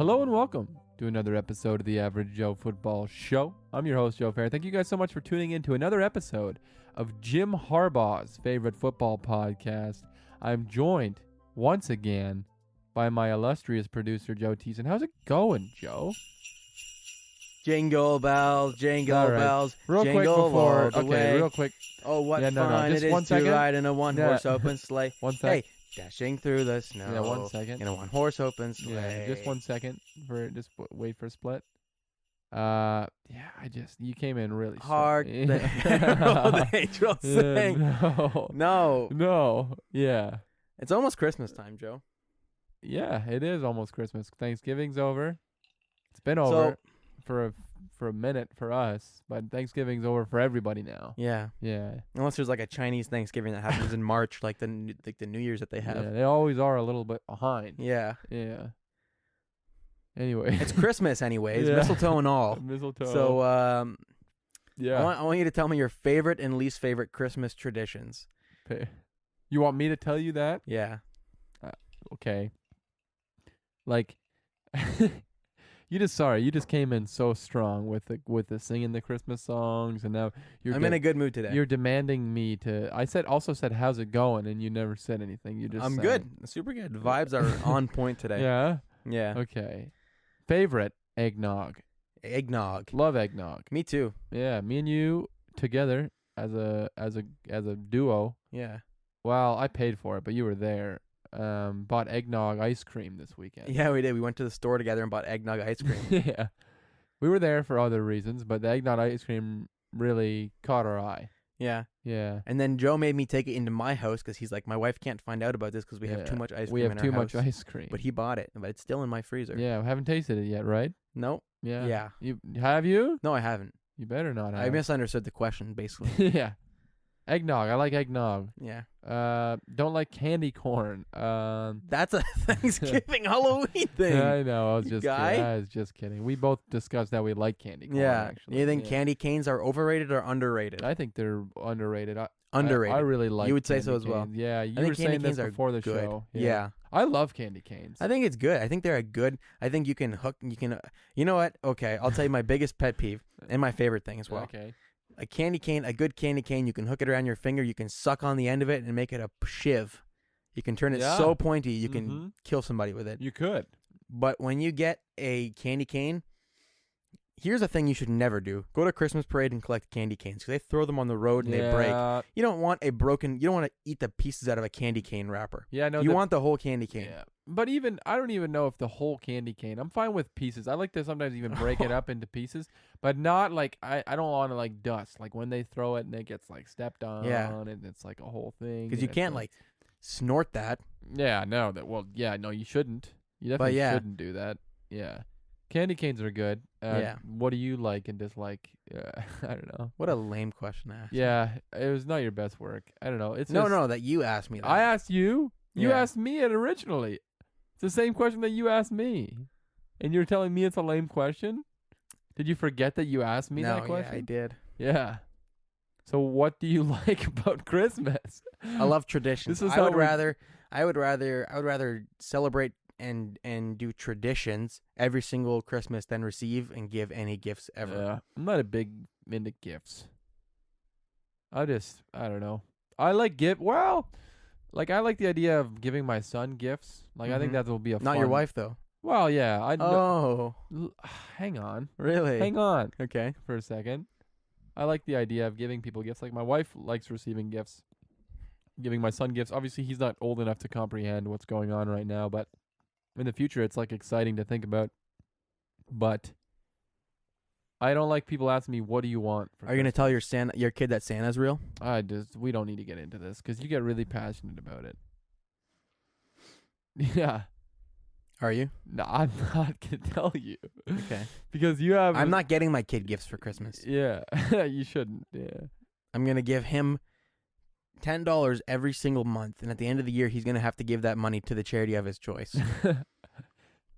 Hello and welcome to another episode of the Average Joe Football Show. I'm your host, Joe Fair. Thank you guys so much for tuning in to another episode of Jim Harbaugh's favorite football podcast. I'm joined once again by my illustrious producer, Joe Teason. How's it going, Joe? Jingle bells, jingle All right. bells, Real quick jingle before, all the way. real quick. Oh, what Yeah, no, fun just it one is to second. ride in a one-horse open sleigh. One sec. Hey, dashing through the snow. Yeah, 1 second. In a one-horse open sleigh. Yeah, just 1 second for wait for a split. You came in really Hark strong. the herald angels sing. No. No, Yeah. it's almost Christmas time, Joe. Yeah, it is almost Christmas. Thanksgiving's over. It's been over for a minute for us, but Thanksgiving's over for everybody now. Yeah, Yeah. unless there's like a Chinese Thanksgiving that happens in March, like the New Year's that they have. Yeah, they always are a little bit behind. Yeah, Yeah. Anyway. it's Christmas anyways, Yeah. mistletoe and all. Mistletoe. So, yeah. I want you to tell me your favorite and least favorite Christmas traditions. You want me to tell you that? Yeah. Okay. Like you just came in so strong with the singing the Christmas songs, and now I'm in a good mood today. You're demanding me to. I also said how's it going, and you never said anything. You just I'm sang. good. Super good. Vibes are on point today. Yeah. Yeah. Okay. Favorite eggnog. Eggnog. Love eggnog. Me too. Yeah. Me and you together as a duo. Yeah. Well, I paid for it, but you were there. Bought eggnog ice cream this weekend. Yeah, we did. We went to the store together and bought eggnog ice cream. Yeah. We were there for other reasons, but the eggnog ice cream really caught our eye. Yeah. Yeah. And then Joe made me take it into my house because he's like, my wife can't find out about this because we have too much ice cream We have in too our much house. ice cream. But he bought it, but it's still in my freezer. Yeah, we haven't tasted it yet, right? Nope. Yeah. Yeah. You have you? No, I haven't. You better not have. I misunderstood the question, basically. Yeah. Eggnog. I like eggnog. Yeah. Don't like candy corn. That's a Thanksgiving Halloween thing. Yeah, I know. I was You just guy. kidding. I was just kidding. We both discussed that we like candy corn. Yeah. Actually. You think Yeah. candy canes are overrated or underrated? I think they're underrated. Underrated. I really like. You would say candy so as well. canes. Yeah, you I think were candy saying this canes are before the good. show. Yeah. I love candy canes. I think it's good. I think they're a good. I think you can hook. You know what? Okay, I'll tell you my biggest pet peeve and my favorite thing as well. Okay. A candy cane, a good candy cane. You can hook it around your finger. You can suck on the end of it and make it a shiv. You can turn it Yeah. so pointy you can Mhm. kill somebody with it. You could. But when you get a candy cane, here's a thing you should never do: go to a Christmas parade and collect candy canes because they throw them on the road and they break. You don't want a broken. You don't want to eat the pieces out of a candy cane wrapper. Yeah, no. You want the whole candy cane. Yeah. But I don't even know if the whole candy cane. I'm fine with pieces. I like to sometimes even break it up into pieces, but not like I don't want to like dust. Like when they throw it and it gets like stepped on, and it's like a whole thing. Because and you it's can't like snort that. Yeah, no. No, you shouldn't. You definitely yeah. shouldn't do that. Yeah. Candy canes are good. Yeah. What do you like and dislike? I don't know. What a lame question to ask. Yeah, it was not your best work. I don't know. It's No, just, no, that you asked me that. I asked you. You Yeah. asked me it originally. It's the same question that you asked me, and you're telling me it's a lame question. Did you forget that you asked me that question? Yeah, I did. Yeah. So what do you like about Christmas? I love traditions. This is I how would we're- rather celebrate and do traditions every single Christmas than receive and give any gifts ever. Yeah, I'm not a big into gifts. I don't know. I like I like the idea of giving my son gifts. Like I think Mhm. that will be a Not your fun- wife though. Well, yeah. Oh, Hang on. really? Hang on Okay. for a second. I like the idea of giving people gifts. Like my wife likes receiving gifts. Giving my son gifts. Obviously, he's not old enough to comprehend what's going on right now, but in the future, it's like exciting to think about. But I don't like people asking me, "What do you want?" For Are you gonna tell Christmas?" your kid that Santa's real? We don't need to get into this because you get really passionate about it. Yeah. Are you? No, I'm not gonna tell you Okay. because you have. I'm not getting my kid gifts for Christmas. Yeah, you shouldn't. Yeah. I'm gonna give him $10 every single month, and at the end of the year, he's gonna have to give that money to the charity of his choice.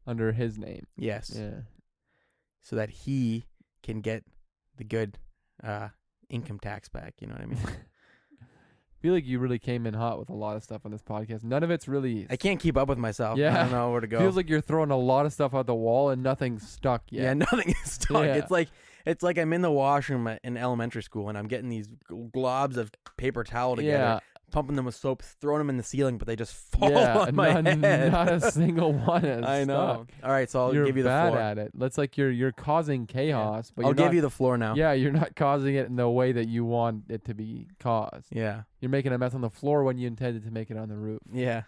Under his name. Yes. Yeah. So that he can get the good income tax back. You know what I mean? feel like you really came in hot with a lot of stuff on this podcast. None of it's really. I can't keep up with myself. Yeah. I don't know where to go. Feels like you're throwing a lot of stuff out the wall and nothing's stuck yet. Yeah, nothing is stuck. Yeah. It's like I'm in the washroom in elementary school and I'm getting these globs of paper towel together, pumping them with soap, throwing them in the ceiling, but they just fall on my head. Not a single one is I know. stuck. All right, so I'll You're give you the bad floor. at it. That's like you're causing chaos, but I'll you're give not, you the floor now. Yeah, you're not causing it in the way that you want it to be caused. Yeah. You're making a mess on the floor when you intended to make it on the roof. Yeah.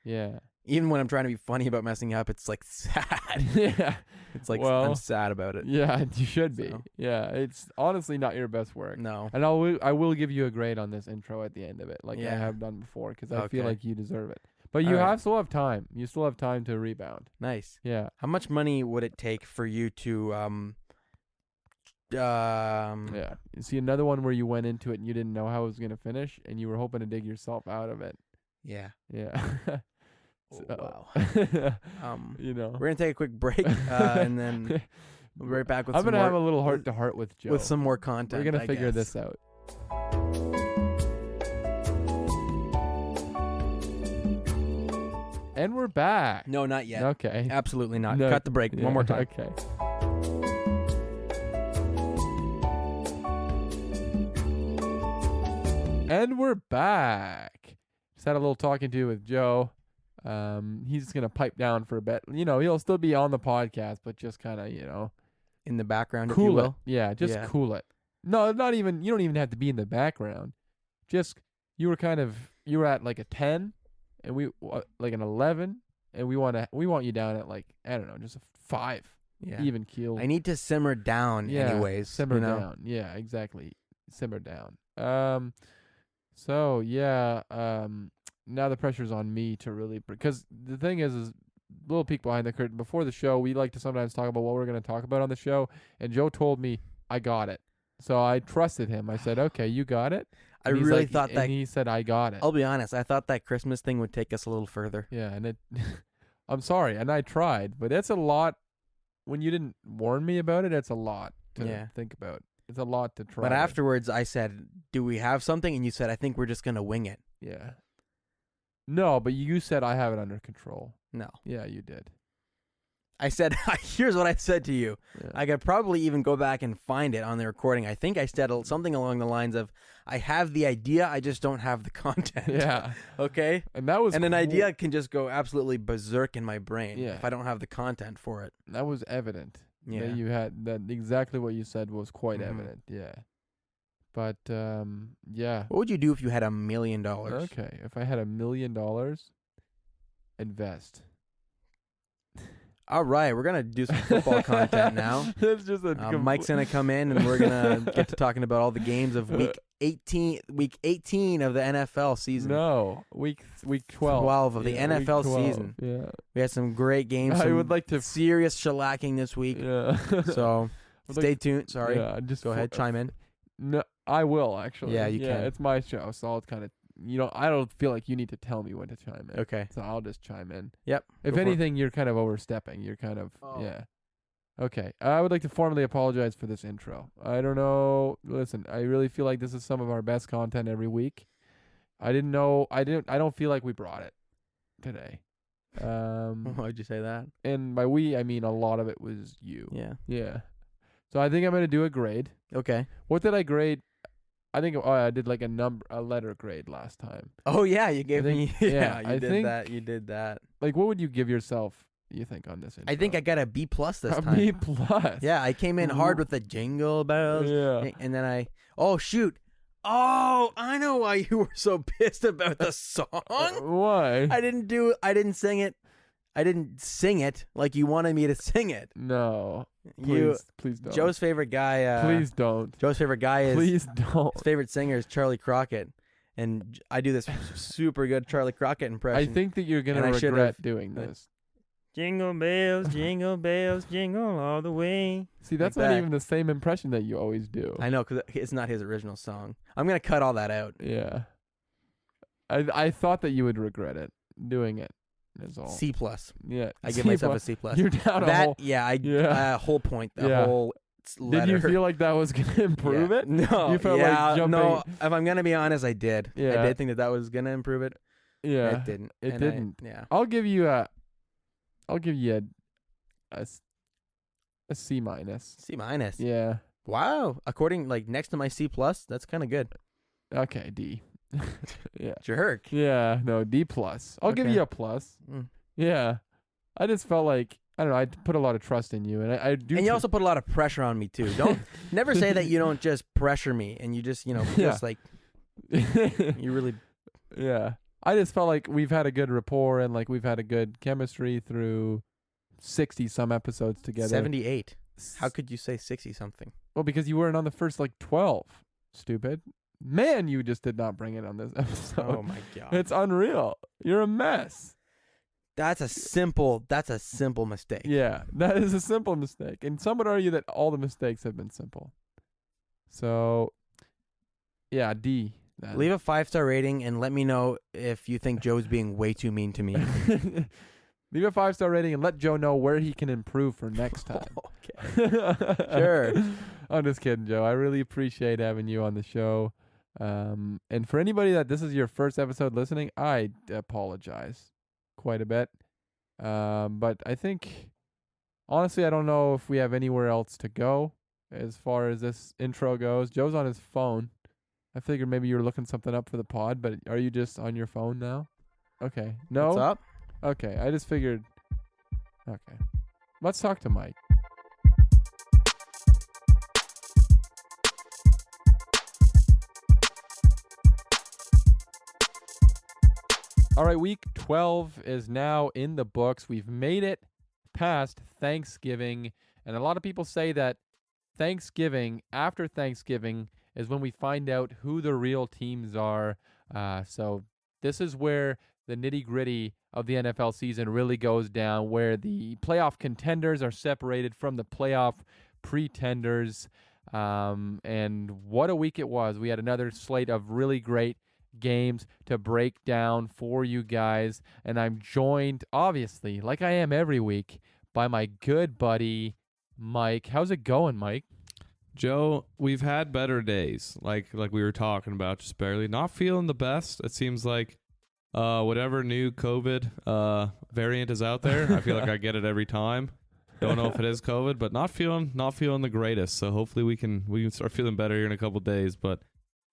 Yeah. Even when I'm trying to be funny about messing up, it's like sad. Yeah. It's like Well, I'm sad about it. Yeah, you should be. So. Yeah, it's honestly not your best work. No. And I will give you a grade on this intro at the end of it, like I Yeah. have done before, because I feel Okay. like you deserve it. But you All right. still have time. You still have time to rebound. Nice. Yeah. How much money would it take for you to Yeah. You see another one where you went into it and you didn't know how it was gonna finish, and you were hoping to dig yourself out of it. Yeah. Yeah. Oh, wow. You know. We're gonna take a quick break, and then we'll be right back with I'm some gonna have a more, little heart to heart with Joe. with some more content. We're gonna I figure guess. this out. And we're back. No, not yet. Okay. Absolutely not. No, Cut the break. yeah, One more time. Okay. And we're back. Just had a little talking to with Joe. He's just gonna pipe down for a bit. You know, he'll still be on the podcast, but just kind of, In the background, if you cool it. will. Yeah, just Yeah. cool it. No, not even. You don't even have to be in the background. Just you were at like a 10, and we like an 11, and we want you down at like, I don't know, just a 5, Yeah. even keel. I need to simmer down, Yeah, anyways. simmer you know? down. Yeah, exactly. Simmer down. So yeah. Now the pressure's on me to really, because the thing is little peek behind the curtain. Before the show, we like to sometimes talk about what we're going to talk about on the show, and Joe told me I got it. So I trusted him. I said, "Okay, you got it." I And he's really like- thought that. And he said, "I got it." I'll be honest. I thought that Christmas thing would take us a little further. Yeah, and it. I'm sorry, and I tried, but that's a lot. When you didn't warn me about it, it's a lot to Yeah. think about. It's a lot to try. But afterwards, I said, "Do we have something?" And you said, "I think we're just gonna wing it." Yeah. No, but you said I have it under control. No, Yeah, you did. I said, "Here's what I said to you." Yeah. I could probably even go back and find it on the recording. I think I said something along the lines of, "I have the idea, I just don't have the content." Yeah. Okay. And that was And an cool. idea can just go absolutely berserk in my brain Yeah. if I don't have the content for it. That was evident. Yeah. That you had that exactly what you said was quite Mhm. evident. Yeah. But yeah. What would you do if you had $1 million? Okay. If I had $1 million, invest. All right, we're gonna do some football content now. That's just a Mike's gonna come in and we're gonna get to talking about all the games of week 18 of the NFL season. No, week 12. 12 of the Yeah, week NFL 12. season. Yeah. We had some great games. I some would like to. serious shellacking this week. Yeah. So I'd stay like tuned. Sorry. Yeah, just Go ahead, chime in. No, I will actually. Yeah, you yeah, can. It's my show, so I'll kind of. I don't feel like you need to tell me when to chime in. Okay. So I'll just chime in. Yep. If go for it. anything, you're kind of overstepping. You're kind of Oh. yeah. Okay. I would like to formally apologize for this intro. I don't know. Listen, I really feel like this is some of our best content every week. I don't feel like we brought it today. Why'd you say that? And by we, I mean a lot of it was you. Yeah. Yeah. So I think I'm gonna do a grade. Okay. What did I grade? I think I did like a letter grade last time. Oh yeah, you gave think- me. yeah, you I did think- that. You did that. Like, what would you give yourself? You think on this? I think intro? I got a B+ this a time. B plus. Yeah, I came in hard Ooh. with the jingle bells. Yeah. And then oh shoot. Oh, I know why you were so pissed about the song. Why? I didn't sing it. I didn't sing it like you wanted me to sing it. No. You Please don't. Joe's favorite guy Please don't. Joe's favorite guy is Please don't. his favorite singer is Charlie Crockett. And I do this super good Charlie Crockett I impression. think that you're gonna and I should've- regret doing this. Jingle bells, jingle all the way. See, that's like not that. even the same impression that you always do. I know, because it's not his original song. I'm going to cut all that out. Yeah. I thought that you would regret it doing it. That's all. C+. Yeah. I give C+. myself a C+. You're down a That, whole. yeah, Yeah. whole point. The Yeah. whole Did you feel like that was gonna improve it? No. You felt like jumping. No. If I'm gonna be honest, I did. Yeah. I did think that was gonna improve it. Yeah. It didn't. It didn't. Yeah. I'll give you a C minus. C minus. Yeah. Wow. According next to my C plus, that's kind of good. Okay, D. Yeah. Jerk. Yeah. No, D plus. I'll give Okay. you a plus. Mm. Yeah. I just felt like I don't know. I put a lot of trust in you, and I do. And you also put a lot of pressure on me too. Don't never say that you don't just pressure me and you just just like you really. Yeah. I just felt like we've had a good rapport and like we've had a good chemistry through 60 some episodes together. 78. How could you say 60 something? Well, because you weren't on the first 12. Stupid. Man, you just did not bring it on this episode. Oh my god. It's unreal. You're a mess. That's a simple mistake. Yeah, that is a simple mistake. And some would argue that all the mistakes have been simple. So, yeah, D. Then. Leave a 5-star rating and let me know if you think Joe's being way too mean to me. Leave a 5-star rating and let Joe know where he can improve for next time. Okay. Sure. I'm just kidding, Joe. I really appreciate having you on the show. And for anybody that this is your first episode listening, I apologize quite a bit. But I think, honestly, I don't know if we have anywhere else to go as far as this intro goes. Joe's on his phone. I figured maybe you were looking something up for the pod, but are you just on your phone now? Okay. No? What's up? Okay. I just figured. Okay. Let's talk to Mike. All right, week 12 is now in the books. We've made it past Thanksgiving, and a lot of people say that after Thanksgiving, is when we find out who the real teams are. So this is where the nitty-gritty of the NFL season really goes down, where the playoff contenders are separated from the playoff pretenders. And what a week it was. We had another slate of really great games to break down for you guys, and I'm joined, obviously, like I am every week, by my good buddy Mike. How's it going, Mike? Joe, we've had better days, like we were talking about, just barely. Not feeling the best. It seems like whatever new COVID variant is out there, I feel like I get it every time. Don't know if it is COVID, but not feeling the greatest. So hopefully we can start feeling better here in a couple of days. But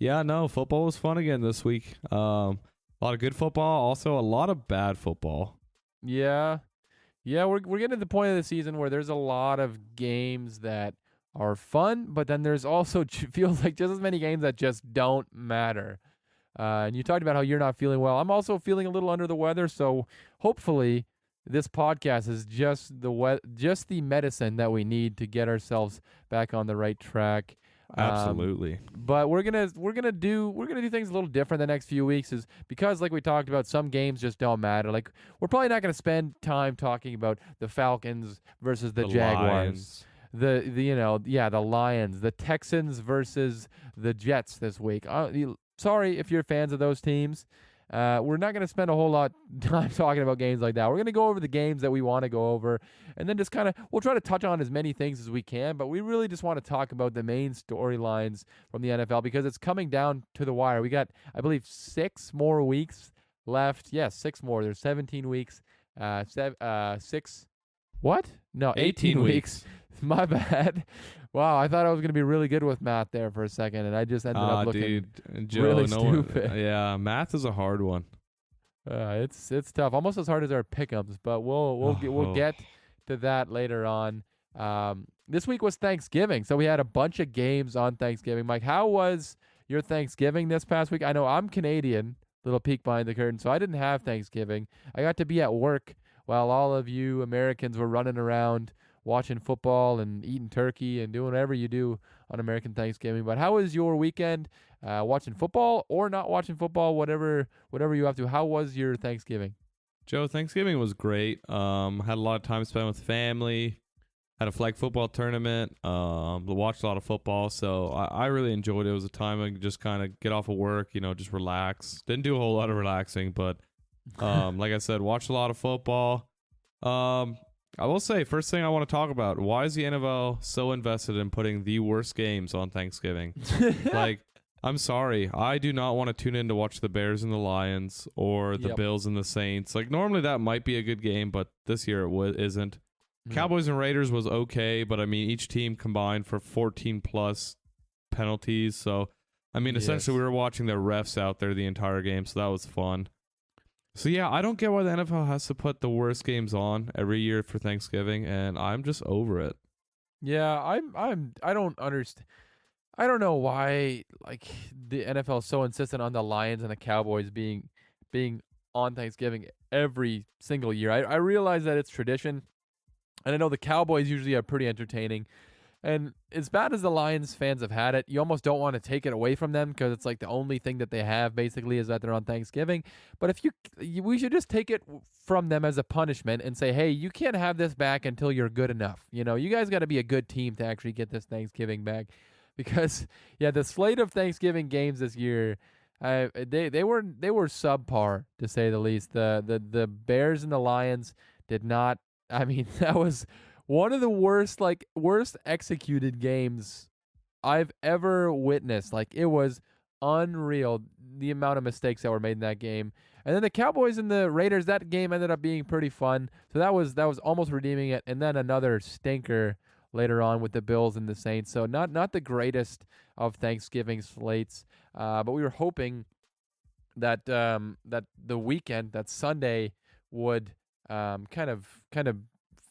yeah, no, football was fun again this week. A lot of good football, also a lot of bad football. Yeah, we're getting to the point of the season where there's a lot of games that are fun, but then there's also feels like just as many games that just don't matter. And you talked about how you're not feeling well. I'm also feeling a little under the weather, so hopefully this podcast is just the medicine that we need to get ourselves back on the right track. Absolutely. But we're gonna do things a little different the next few weeks, is because, like we talked about, some games just don't matter. Like, we're probably not gonna spend time talking about the Falcons versus the Jaguars. Lions. The Lions, the Texans versus the Jets this week. Sorry if you're fans of those teams. We're not going to spend a whole lot of time talking about games like that. We're going to go over the games that we want to go over, and then just we'll try to touch on as many things as we can, but we really just want to talk about the main storylines from the NFL because it's coming down to the wire. We got, I believe, 6 more weeks left. Yes, 6 more. There's 17 weeks. 18 weeks. My bad. Wow, I thought I was going to be really good with math there for a second, and I just ended up looking Joe, really stupid. Yeah, math is a hard one. It's tough, almost as hard as our pick'ems, but we'll get to that later on. This week was Thanksgiving, so we had a bunch of games on Thanksgiving. Mike, how was your Thanksgiving this past week? I know I'm Canadian, little peek behind the curtain, so I didn't have Thanksgiving. I got to be at work while all of you Americans were running around watching football and eating turkey and doing whatever you do on American Thanksgiving. But how was your weekend, watching football or not watching football, whatever you have to? How was your Thanksgiving? Joe, Thanksgiving was great. Had a lot of time spent with family. Had a flag football tournament. Watched a lot of football, so I really enjoyed it. It was a time I could just kind of get off of work, just relax. Didn't do a whole lot of relaxing, but like I said, watched a lot of football. I will say, first thing I want to talk about, why is the NFL so invested in putting the worst games on Thanksgiving? Like, I'm sorry. I do not want to tune in to watch the Bears and the Lions or the Bills and the Saints. Like, normally that might be a good game, but this year it isn't. Cowboys and Raiders was okay, but I mean, each team combined for 14 plus penalties. So, I mean, essentially we were watching the refs out there the entire game, so that was fun. So yeah, I don't get why the NFL has to put the worst games on every year for Thanksgiving, and I'm just over it. Yeah, I don't understand. I don't know why like the NFL is so insistent on the Lions and the Cowboys being on Thanksgiving every single year. I realize that it's tradition, and I know the Cowboys usually are pretty entertaining. And as bad as the Lions fans have had it, you almost don't want to take it away from them because it's like the only thing that they have basically is that they're on Thanksgiving. But if we should just take it from them as a punishment and say, hey, you can't have this back until you're good enough. You know, you guys got to be a good team to actually get this Thanksgiving back. Because the slate of Thanksgiving games this year, they were subpar to say the least. The Bears and the Lions did not. I mean, that was one of the worst executed games I've ever witnessed. Like, it was unreal, the amount of mistakes that were made in that game. And then the Cowboys and the Raiders, that game ended up being pretty fun. So that was almost redeeming it. And then another stinker later on with the Bills and the Saints. So not the greatest of Thanksgiving slates. But we were hoping that that the weekend, that Sunday, would kind of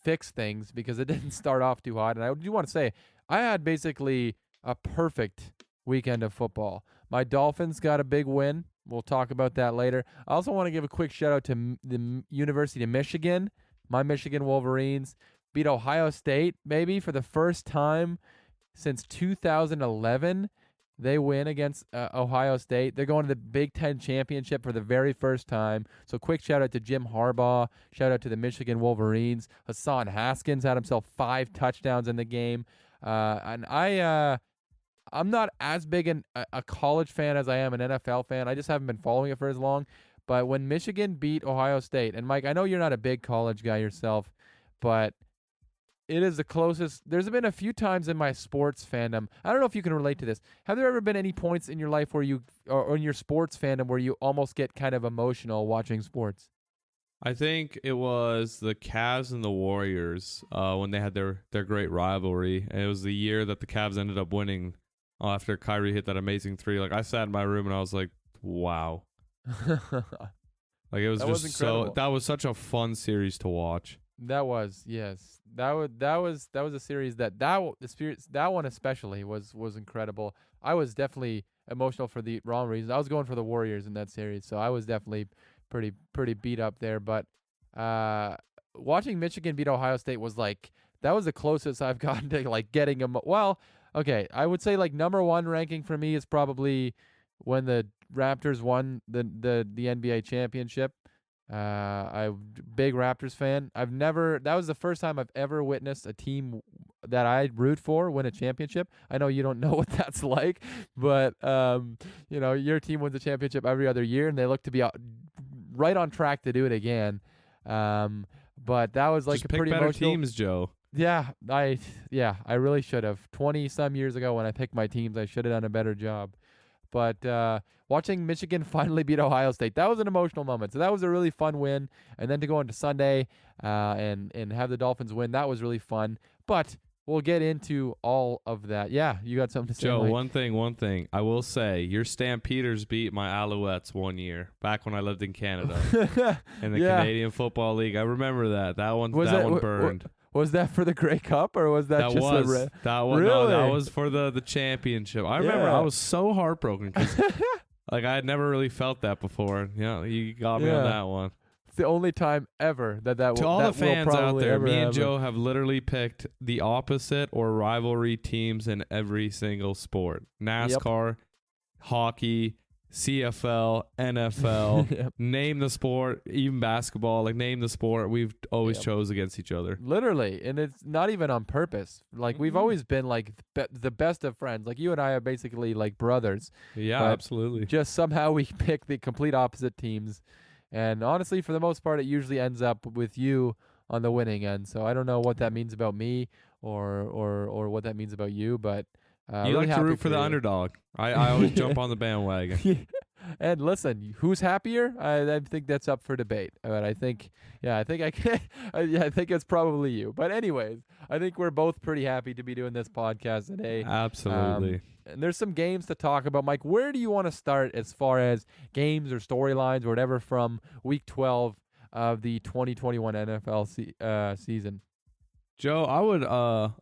fix things because it didn't start off too hot. And I do want to say, I had basically a perfect weekend of football. My Dolphins got a big win. We'll talk about that later. I also want to give a quick shout out to the University of Michigan. My Michigan Wolverines beat Ohio State, maybe for the first time since 2011. They win against Ohio State. They're going to the Big Ten Championship for the very first time. So quick shout out to Jim Harbaugh. Shout out to the Michigan Wolverines. Hassan Haskins had himself 5 touchdowns in the game. And I'm not as big a college fan as I am an NFL fan. I just haven't been following it for as long. But when Michigan beat Ohio State, and Mike, I know you're not a big college guy yourself, but it is the closest. There's been a few times in my sports fandom. I don't know if you can relate to this. Have there ever been any points in your life where or in your sports fandom where you almost get kind of emotional watching sports? I think it was the Cavs and the Warriors when they had their great rivalry. And it was the year that the Cavs ended up winning after Kyrie hit that amazing 3. Like, I sat in my room and I was like, wow. Like, it was that was such a fun series to watch. That was, yes. That was a series that one especially was incredible. I was definitely emotional for the wrong reasons. I was going for the Warriors in that series, so I was definitely pretty beat up there. But watching Michigan beat Ohio State was that was the closest I've gotten to like getting them. Well, okay, I would say like number 1 ranking for me is probably when the Raptors won the NBA championship. I'm big Raptors fan. That was the first time I've ever witnessed a team that I root for win a championship. I know you don't know what that's like, but your team wins a championship every other year, and they look to be right on track to do it again. But that was like just a pick pretty better emotional teams, Joe. Yeah, I really should have. 20 some years ago when I picked my teams, I should have done a better job. But watching Michigan finally beat Ohio State, that was an emotional moment. So that was a really fun win. And then to go into Sunday and have the Dolphins win, that was really fun. But we'll get into all of that. Yeah, you got something to say, Joe, Mike? one thing. I will say, your Stampeders beat my Alouettes one year, back when I lived in Canada, in the Canadian Football League. I remember that. That one burned. Was that for the Grey Cup, or was that just that was really? No, that was for the championship. I remember I was so heartbroken because like I had never really felt that before. Yeah, you got me on that one. It's the only time ever that to all the fans out there, me and happen. Joe have literally picked the opposite or rivalry teams in every single sport: NASCAR, hockey, CFL, NFL, Yep. Name the sport, even basketball, like name the sport, we've always chose against each other. Literally, and it's not even on purpose. Like, we've always been like the best of friends. Like, you and I are basically like brothers. Yeah, But absolutely. Just somehow we pick the complete opposite teams. And honestly, for the most part, it usually ends up with you on the winning end. So I don't know what that means about me or what that means about you, but You really like to happy root for the you. underdog. I always jump on the bandwagon. And listen, who's happier? I think that's up for debate. But I think I think I can. I think it's probably you. But anyways, I think we're both pretty happy to be doing this podcast today. Absolutely. And there's some games to talk about. Mike, where do you want to start as far as games or storylines or whatever from Week 12 of the 2021 NFL season? Joe, I would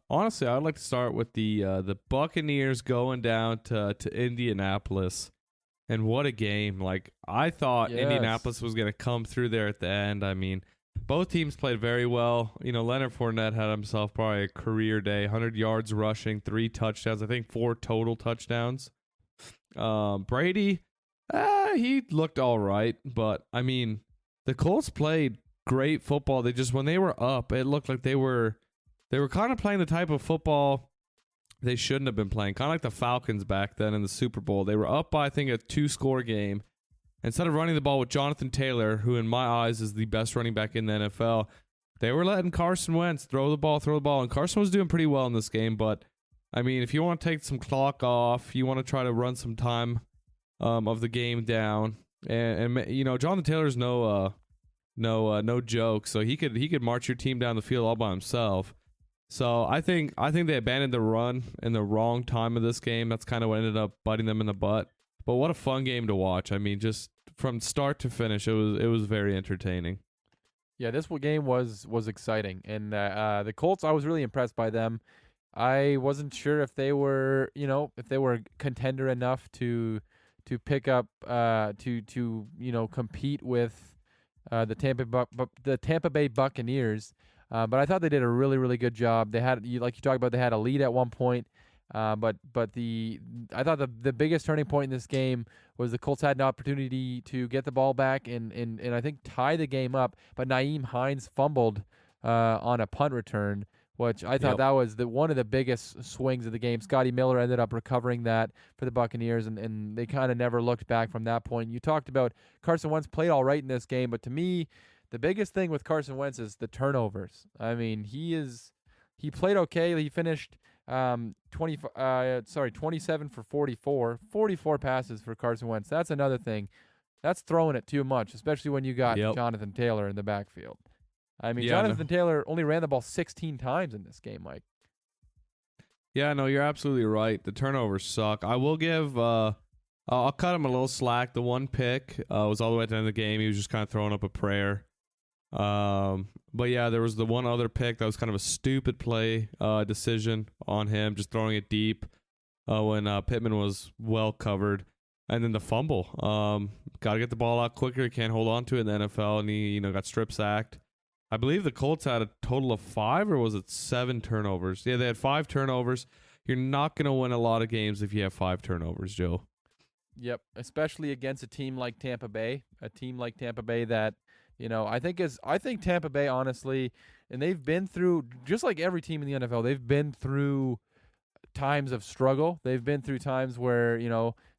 honestly, I would like to start with the Buccaneers going down to Indianapolis, and what a game! Like, I thought Yes. Indianapolis was going to come through there at the end. I mean, both teams played very well. You know, Leonard Fournette had himself probably a career day, 100 yards rushing, 3 touchdowns, I think 4 total touchdowns. Brady, he looked all right, but I mean, the Colts played great football. They just, when they were up, it looked like they were kind of playing the type of football they shouldn't have been playing. Kind of like the Falcons back then in the Super Bowl. They were up by, I think, a 2-score game. Instead of running the ball with Jonathan Taylor, who in my eyes is the best running back in the NFL, they were letting Carson Wentz throw the ball. And Carson was doing pretty well in this game. But, I mean, if you want to take some clock off, you want to try to run some time of the game down. And you know, Jonathan Taylor's no joke. So he could march your team down the field all by himself. So I think they abandoned the run in the wrong time of this game. That's kind of what ended up biting them in the butt. But what a fun game to watch. I mean, just from start to finish, it was very entertaining. Yeah, this game was exciting, and the Colts, I was really impressed by them. I wasn't sure if they were, contender enough to pick up to compete with the Tampa Bay Buccaneers. But I thought they did a really, really good job. They had, like you talked about, they had a lead at one point. But I thought the biggest turning point in this game was the Colts had an opportunity to get the ball back and I think tie the game up. But Nyheim Hines fumbled on a punt return, which I thought that was one of the biggest swings of the game. Scotty Miller ended up recovering that for the Buccaneers, and they kind of never looked back from that point. You talked about Carson Wentz played all right in this game, but to me, the biggest thing with Carson Wentz is the turnovers. I mean, he played okay. He finished 27 for 44 passes for Carson Wentz. That's another thing. That's throwing it too much, especially when you got Jonathan Taylor in the backfield. I mean, Jonathan Taylor only ran the ball 16 times in this game, Mike. Yeah, no, you're absolutely right. The turnovers suck. I will give I'll cut him a little slack. The one pick was all the way at the end of the game. He was just kind of throwing up a prayer. But yeah, there was the one other pick that was kind of a stupid play decision on him, just throwing it deep when Pittman was well covered. And then the fumble. Got to get the ball out quicker. He can't hold on to it in the NFL, and he got strip sacked. I believe the Colts had a total of 5, or was it 7 turnovers? Yeah, they had 5 turnovers. You're not going to win a lot of games if you have 5 turnovers, Joe. Yep, especially against a team like Tampa Bay, that I think Tampa Bay, honestly, and they've been through, just like every team in the NFL, they've been through times of struggle. They've been through times where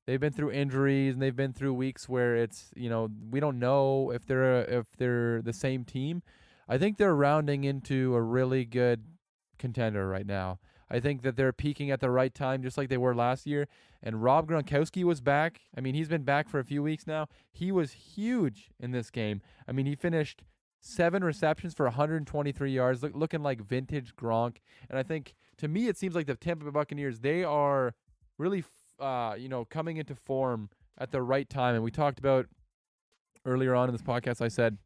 they've been through injuries, and they've been through weeks where it's we don't know if they're the same team. I think they're rounding into a really good contender right now. I think that they're peaking at the right time, just like they were last year. And Rob Gronkowski was back. I mean, he's been back for a few weeks now. He was huge in this game. I mean, he finished 7 receptions for 123 yards, looking like vintage Gronk. And I think, to me, it seems like the Tampa Bay Buccaneers, they are really, coming into form at the right time. And we talked about earlier on in this podcast, I said,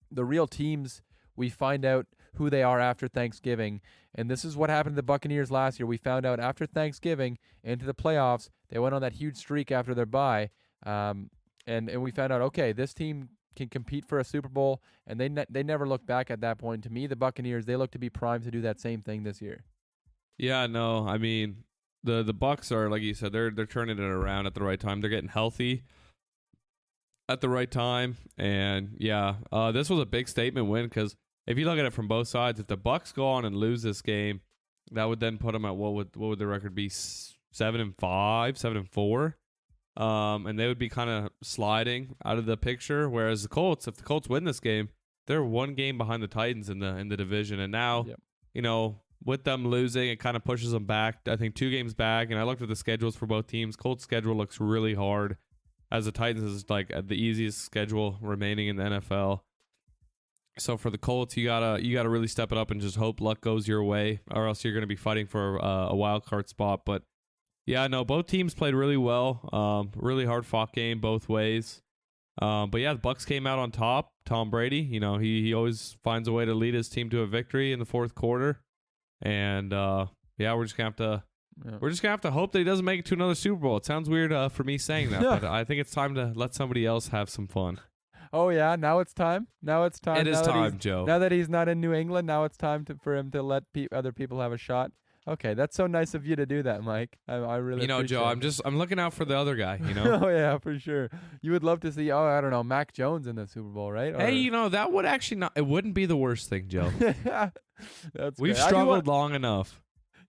the real teams, we find out who they are after Thanksgiving. And this is what happened to the Buccaneers last year. We found out after Thanksgiving into the playoffs, they went on that huge streak after their bye. And we found out, okay, this team can compete for a Super Bowl, and they never looked back at that point. To me, the Buccaneers, they look to be primed to do that same thing this year. Yeah, no, I mean, the Bucs are, like you said, they're turning it around at the right time. They're getting healthy at the right time. And yeah, this was a big statement win, because if you look at it from both sides, if the Bucs go on and lose this game, that would then put them at what would the record be? 7-5, 7-4, and they would be kind of sliding out of the picture. Whereas the Colts, if the Colts win this game, they're one game behind the Titans in the division, and now you know, with them losing, it kind of pushes them back. I think 2 games back, and I looked at the schedules for both teams. Colts' schedule looks really hard, as the Titans is like the easiest schedule remaining in the NFL. So for the Colts, you gotta really step it up and just hope luck goes your way, or else you're gonna be fighting for a wild card spot. But yeah, no, both teams played really well. Really hard fought game both ways. But yeah, the Bucs came out on top. Tom Brady, you know, he always finds a way to lead his team to a victory in the fourth quarter. And yeah, we're just gonna have to hope that he doesn't make it to another Super Bowl. It sounds weird for me saying that, but I think it's time to let somebody else have some fun. Oh yeah, now it's time. It is time, Joe. Now that he's not in New England, now it's time for him to let other people have a shot. Okay, that's so nice of you to do that, Mike. I really, you know, appreciate Joe. I'm looking out for the other guy. You know. Oh yeah, for sure. You would love to see. Oh, I don't know, Mac Jones in the Super Bowl, right? Hey, you know, that would actually not. It wouldn't be the worst thing, Joe. We've great. struggled long enough.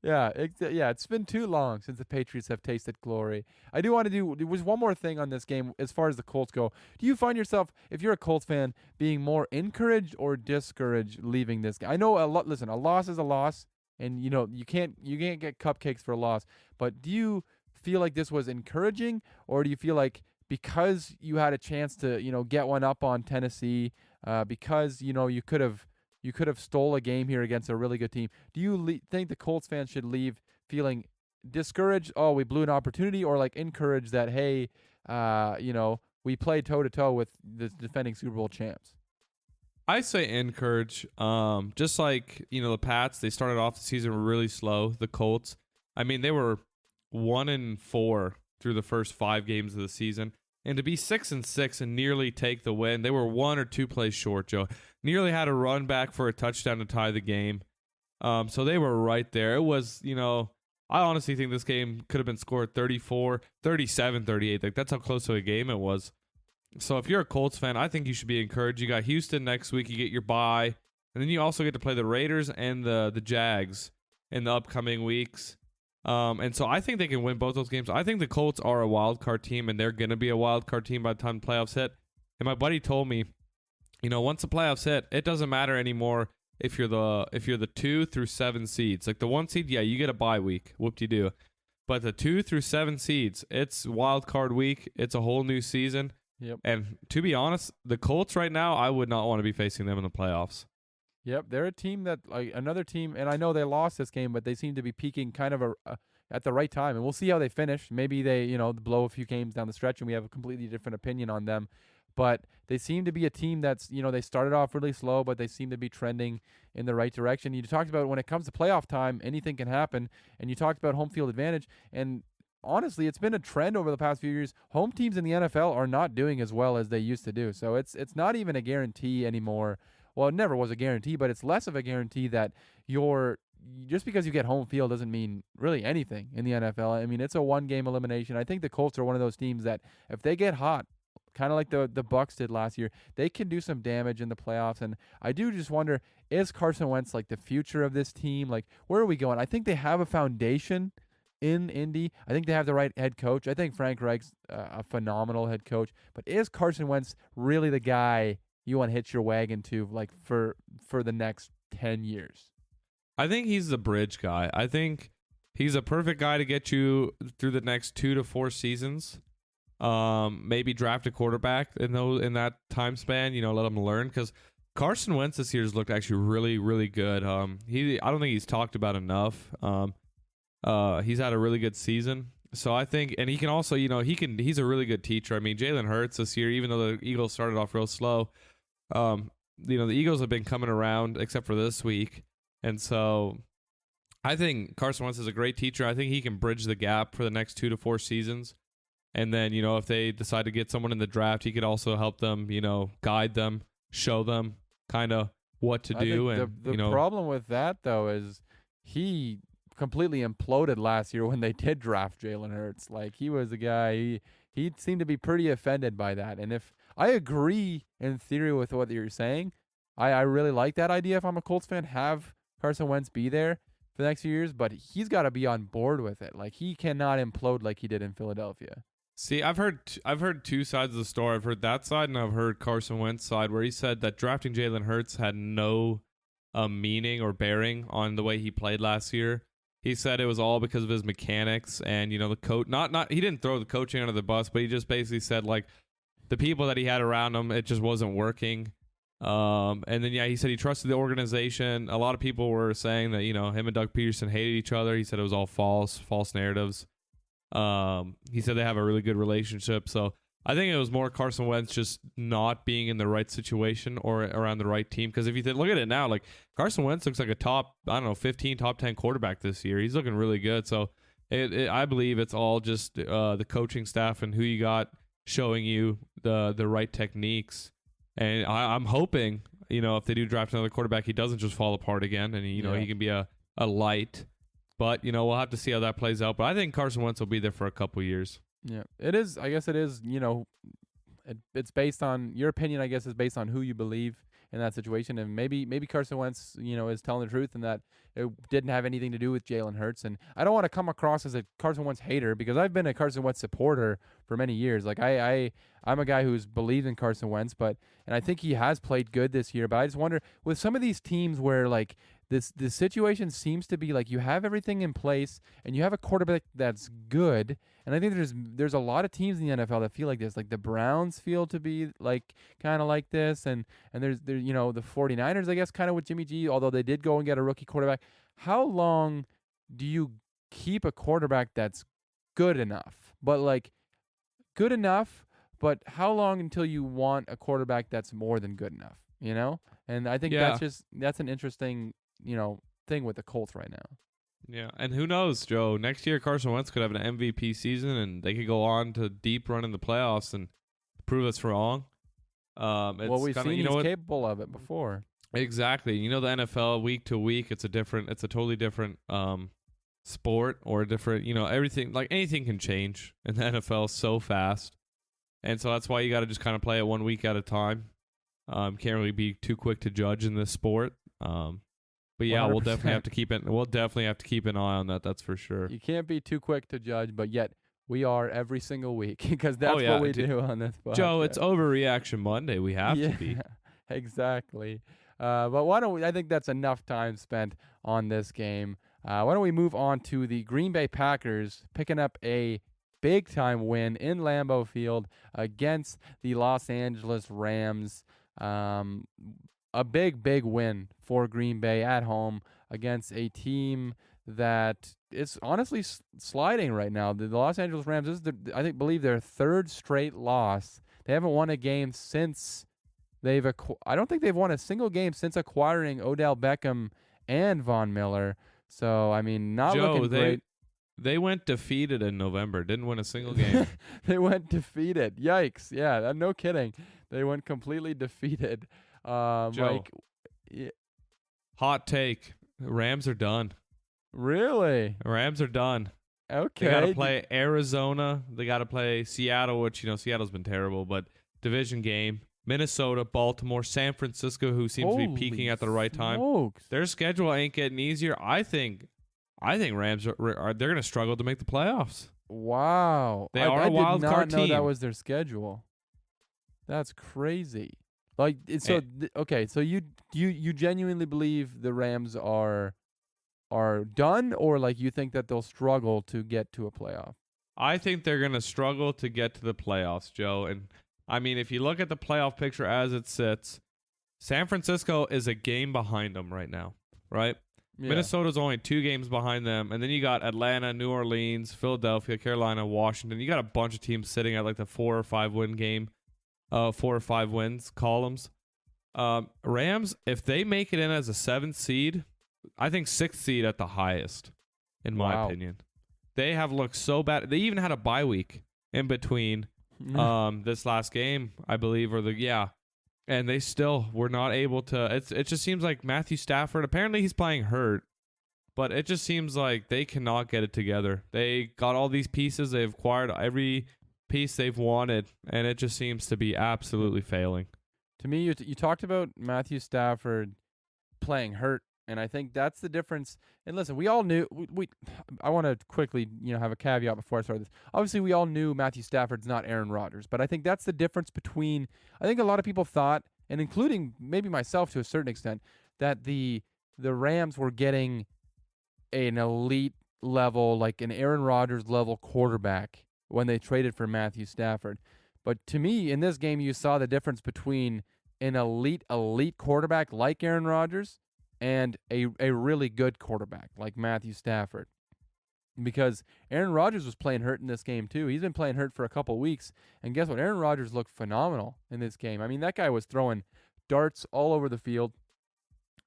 Yeah, it's been too long since the Patriots have tasted glory. I do want to do. There was one more thing on this game as far as the Colts go. Do you find yourself, if you're a Colts fan, being more encouraged or discouraged leaving this game? I know a lot. Listen, a loss is a loss, and you know you can't get cupcakes for a loss. But do you feel like this was encouraging, or do you feel like because you had a chance to get one up on Tennessee, because you could have stole a game here against a really good team. Do you think the Colts fans should leave feeling discouraged? Oh, we blew an opportunity, or like encouraged that, hey, we played toe to toe with the defending Super Bowl champs? I say encourage. Just like the Pats, they started off the season really slow. The Colts, I mean, they were 1-4 through the first 5 games of the season. And to be 6-6 and nearly take the win, they were 1 or 2 plays short, Joe. Nearly had a run back for a touchdown to tie the game. So they were right there. It was, I honestly think this game could have been scored 34, 37, 38. Like, that's how close to a game it was. So if you're a Colts fan, I think you should be encouraged. You got Houston next week. You get your bye. And then you also get to play the Raiders and the Jags in the upcoming weeks. And so I think they can win both those games. I think the Colts are a wild card team, and they're going to be a wild card team by the time the playoffs hit. And my buddy told me, once the playoffs hit, it doesn't matter anymore if you're the 2 through 7 seeds. Like the 1 seed, yeah, you get a bye week, whoop-de-doo. But the 2 through 7 seeds, it's wild card week. It's a whole new season. Yep. And to be honest, the Colts right now, I would not want to be facing them in the playoffs. Yep, they're a team that, like another team, and I know they lost this game, but they seem to be peaking kind of at the right time, and we'll see how they finish. Maybe they, blow a few games down the stretch, and we have a completely different opinion on them. But they seem to be a team that's, they started off really slow, but they seem to be trending in the right direction. You talked about when it comes to playoff time, anything can happen, and you talked about home field advantage, and honestly, it's been a trend over the past few years. Home teams in the NFL are not doing as well as they used to do, so it's not even a guarantee anymore. Well, it never was a guarantee, but it's less of a guarantee that just because you get home field doesn't mean really anything in the NFL. I mean, it's a 1-game elimination. I think the Colts are one of those teams that if they get hot, kind of like the Bucs did last year, they can do some damage in the playoffs. And I do just wonder, is Carson Wentz like the future of this team? Like, where are we going? I think they have a foundation in Indy. I think they have the right head coach. I think Frank Reich's a phenomenal head coach. But is Carson Wentz really the guy you want to hitch your wagon to, like, for the next 10 years? I think he's the bridge guy. I think he's a perfect guy to get you through the next 2 to 4 seasons. Maybe draft a quarterback in that time span. Let him learn, because Carson Wentz this year's looked actually really, really good. I don't think he's talked about enough. He's had a really good season. So I think, and he can also, he's a really good teacher. I mean, Jalen Hurts this year, even though the Eagles started off real slow, the Eagles have been coming around except for this week. And so I think Carson Wentz is a great teacher. I think he can bridge the gap for the next 2 to 4 seasons. And then, if they decide to get someone in the draft, he could also help them, guide them, show them kind of what to do. And the problem with that, though, is he completely imploded last year when they did draft Jalen Hurts. Like, he was a guy, he seemed to be pretty offended by that. And if I agree in theory with what you're saying, I really like that idea. If I'm a Colts fan, have Carson Wentz be there for the next few years, but he's got to be on board with it. Like, he cannot implode like he did in Philadelphia. See, I've heard two sides of the story. I've heard that side, and I've heard Carson Wentz's side, where he said that drafting Jalen Hurts had no meaning or bearing on the way he played last year. He said it was all because of his mechanics and the coach. Not he didn't throw the coaching under the bus, but he just basically said like the people that he had around him, it just wasn't working. And then he said he trusted the organization. A lot of people were saying that him and Doug Peterson hated each other. He said it was all false narratives. He said they have a really good relationship. So I think it was more Carson Wentz just not being in the right situation or around the right team. Because if you look at it now, like Carson Wentz looks like a top 15, top 10 quarterback this year. He's looking really good. So I believe it's all just the coaching staff and who you got showing you the right techniques. And I'm hoping, if they do draft another quarterback, he doesn't just fall apart again, and he can be a light. But we'll have to see how that plays out. But I think Carson Wentz will be there for a couple years. Yeah, it is. I guess it is. It's based on your opinion. I guess is based on who you believe in that situation, and maybe Carson Wentz, is telling the truth, and that it didn't have anything to do with Jalen Hurts. And I don't want to come across as a Carson Wentz hater, because I've been a Carson Wentz supporter for many years. Like I'm a guy who's believed in Carson Wentz, and I think he has played good this year. But I just wonder with some of these teams where like this situation seems to be like you have everything in place and you have a quarterback that's good. And I think there's a lot of teams in the NFL that feel like this. Like the Browns feel to be like kind of like this, and there's the 49ers, I guess, kind of with Jimmy G, although they did go and get a rookie quarterback. How long do you keep a quarterback that's good enough? But like good enough, but how long until you want a quarterback that's more than good enough, And I think that's an interesting, thing with the Colts right now. Yeah, and who knows, Joe? Next year, Carson Wentz could have an MVP season, and they could go on to deep run in the playoffs and prove us wrong. We've seen he's capable of it before. Exactly. The NFL week to week, it's a totally different sport, or a different, everything, like anything can change in the NFL so fast. And so that's why you got to just kind of play it 1 week at a time. Can't really be too quick to judge in this sport. But yeah, 100%. We'll definitely have to keep an eye on that. That's for sure. You can't be too quick to judge, but yet we are every single week, because that's what we do on this podcast. Joe, it's Overreaction Monday. We have to be. Exactly. But why don't we? I think that's enough time spent on this game. Why don't we move on to the Green Bay Packers picking up a big-time win in Lambeau Field against the Los Angeles Rams. A big win for Green Bay at home against a team that is honestly sliding right now. The Los Angeles Rams, this is believe their third straight loss. They haven't won a game since I don't think they've won a single game since acquiring Odell Beckham and Von Miller. So, not looking great. They went defeated in November. Didn't win a single game. They went defeated. Yikes. Yeah, no kidding. They went completely defeated. Joe, hot take. Rams are done. Really? Rams are done. Okay. They got to play Arizona. They got to play Seattle, which, Seattle's been terrible, but division game. Minnesota, Baltimore, San Francisco, who seems to be peaking at the right time. Smokes. Their schedule ain't getting easier. I think Rams are they're going to struggle to make the playoffs. Wow. They are a wild card team. I did not know that was their schedule. That's crazy. Like so you genuinely believe the Rams are done, or like you think that they'll struggle to get to a playoff? I think they're going to struggle to get to the playoffs, Joe. And if you look at the playoff picture as it sits, San Francisco is a game behind them right now, right? Yeah. Minnesota's only 2 games behind them, and then you got Atlanta, New Orleans, Philadelphia, Carolina, Washington. You got a bunch of teams sitting at like the 4 or 5 win game. 4 or 5 wins columns. Rams, if they make it in as a 7th seed, I think 6th seed at the highest, in my opinion. They have looked so bad. They even had a bye week in between this last game, I believe, and they still were not able to. It just seems like Matthew Stafford, apparently he's playing hurt, but it just seems like they cannot get it together. They got all these pieces. They've acquired every piece they've wanted, and it just seems to be absolutely failing. To me, you talked about Matthew Stafford playing hurt And I think that's the difference. And listen, we all knew I want to quickly, have a caveat before I start this. Obviously, we all knew Matthew Stafford's not Aaron Rodgers, but I think that's the difference between I think a lot of people thought, and including maybe myself to a certain extent, that the Rams were getting an elite level, like an Aaron Rodgers level quarterback when they traded for Matthew Stafford. But to me, in this game, you saw the difference between an elite quarterback like Aaron Rodgers and a really good quarterback like Matthew Stafford. Because Aaron Rodgers was playing hurt in this game too. He's been playing hurt for a couple weeks. And guess what? Aaron Rodgers looked phenomenal in this game. I mean, that guy was throwing darts all over the field.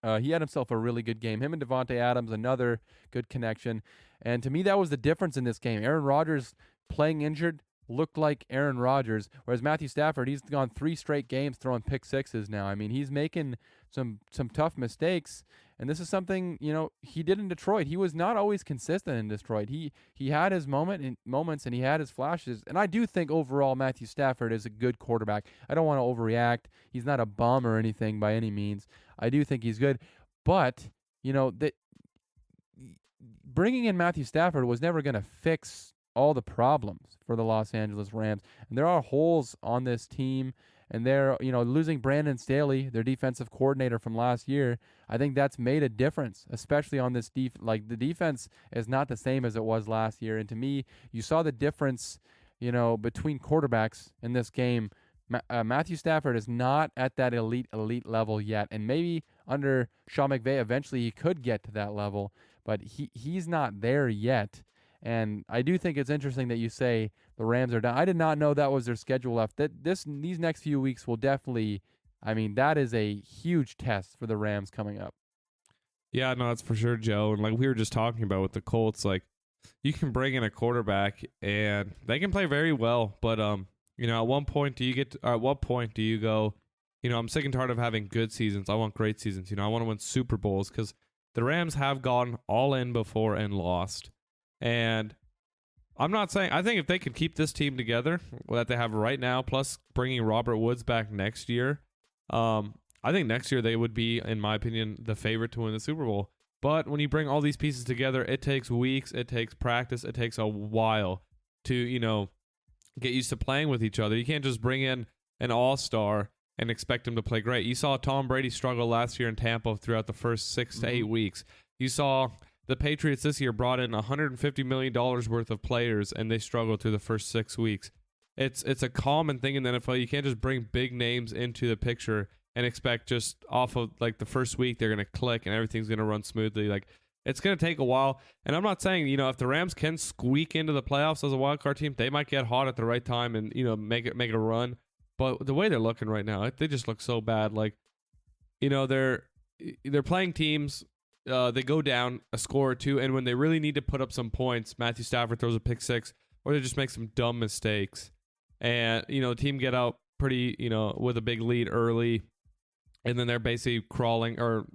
He had himself a really good game. Him and Devontae Adams, another good connection. And to me, that was the difference in this game. Aaron Rodgers playing injured looked like Aaron Rodgers, whereas Matthew Stafford, he's gone 3 straight games throwing pick sixes now. I mean, he's making some tough mistakes, and this is something, he did in Detroit. He was not always consistent in Detroit. He had his moments and he had his flashes, and I do think overall Matthew Stafford is a good quarterback. I don't want to overreact. He's not a bum or anything by any means. I do think he's good, but, bringing in Matthew Stafford was never going to fix all the problems for the Los Angeles Rams. And there are holes on this team, and they're, losing Brandon Staley, their defensive coordinator from last year. I think that's made a difference, especially on this the defense is not the same as it was last year. And to me, you saw the difference, between quarterbacks in this game. Matthew Stafford is not at that elite level yet, and maybe under Sean McVay eventually he could get to that level, but he's not there yet. And I do think it's interesting that you say the Rams are down. I did not know that was their schedule left. These next few weeks will definitely, that is a huge test for the Rams coming up. Yeah, no, that's for sure, Joe. And like we were just talking about with the Colts, like you can bring in a quarterback and they can play very well, but at what point do you go, I'm sick and tired of having good seasons. I want great seasons. I want to win Super Bowls, because the Rams have gone all in before and lost. And I'm not saying, I think if they could keep this team together that they have right now, plus bringing Robert Woods back next year, I think next year they would be, in my opinion, the favorite to win the Super Bowl. But when you bring all these pieces together, it takes weeks, it takes practice, it takes a while to, get used to playing with each other. You can't just bring in an all-star and expect him to play great. You saw Tom Brady struggle last year in Tampa throughout the first 6 to 8 weeks. You saw the Patriots this year brought in $150 million worth of players, and they struggled through the first 6 weeks. It's a common thing in the NFL. You can't just bring big names into the picture and expect just off of like the first week they're going to click and everything's going to run smoothly. Like, it's going to take a while. And I'm not saying, if the Rams can squeak into the playoffs as a wild card team, they might get hot at the right time and, make it a run. But the way they're looking right now, they just look so bad. Like, they're playing teams. They go down a score or two, and when they really need to put up some points, Matthew Stafford throws a pick six, or they just make some dumb mistakes. And, the team get out pretty, with a big lead early, and then they're basically crawling or,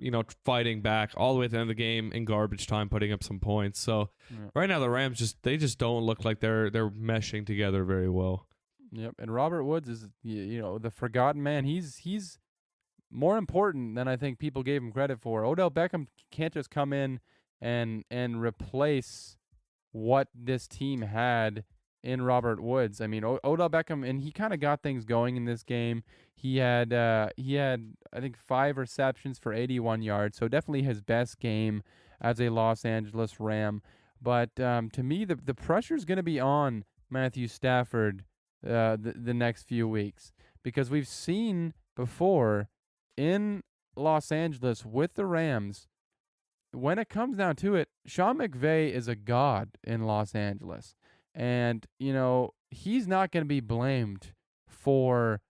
fighting back all the way to the end of the game in garbage time, putting up some points. So right now the Rams just don't look like they're meshing together very well. Yep. And Robert Woods is, the forgotten man. He's more important than I think people gave him credit for. Odell Beckham can't just come in and replace what this team had in Robert Woods. I mean, Odell Beckham, and he kind of got things going in this game. He had I think 5 receptions for 81 yards, so definitely his best game as a Los Angeles Ram. But to me, the pressure is going to be on Matthew Stafford the next few weeks, because we've seen before in Los Angeles with the Rams, when it comes down to it, Sean McVay is a god in Los Angeles. And, he's not going to be blamed for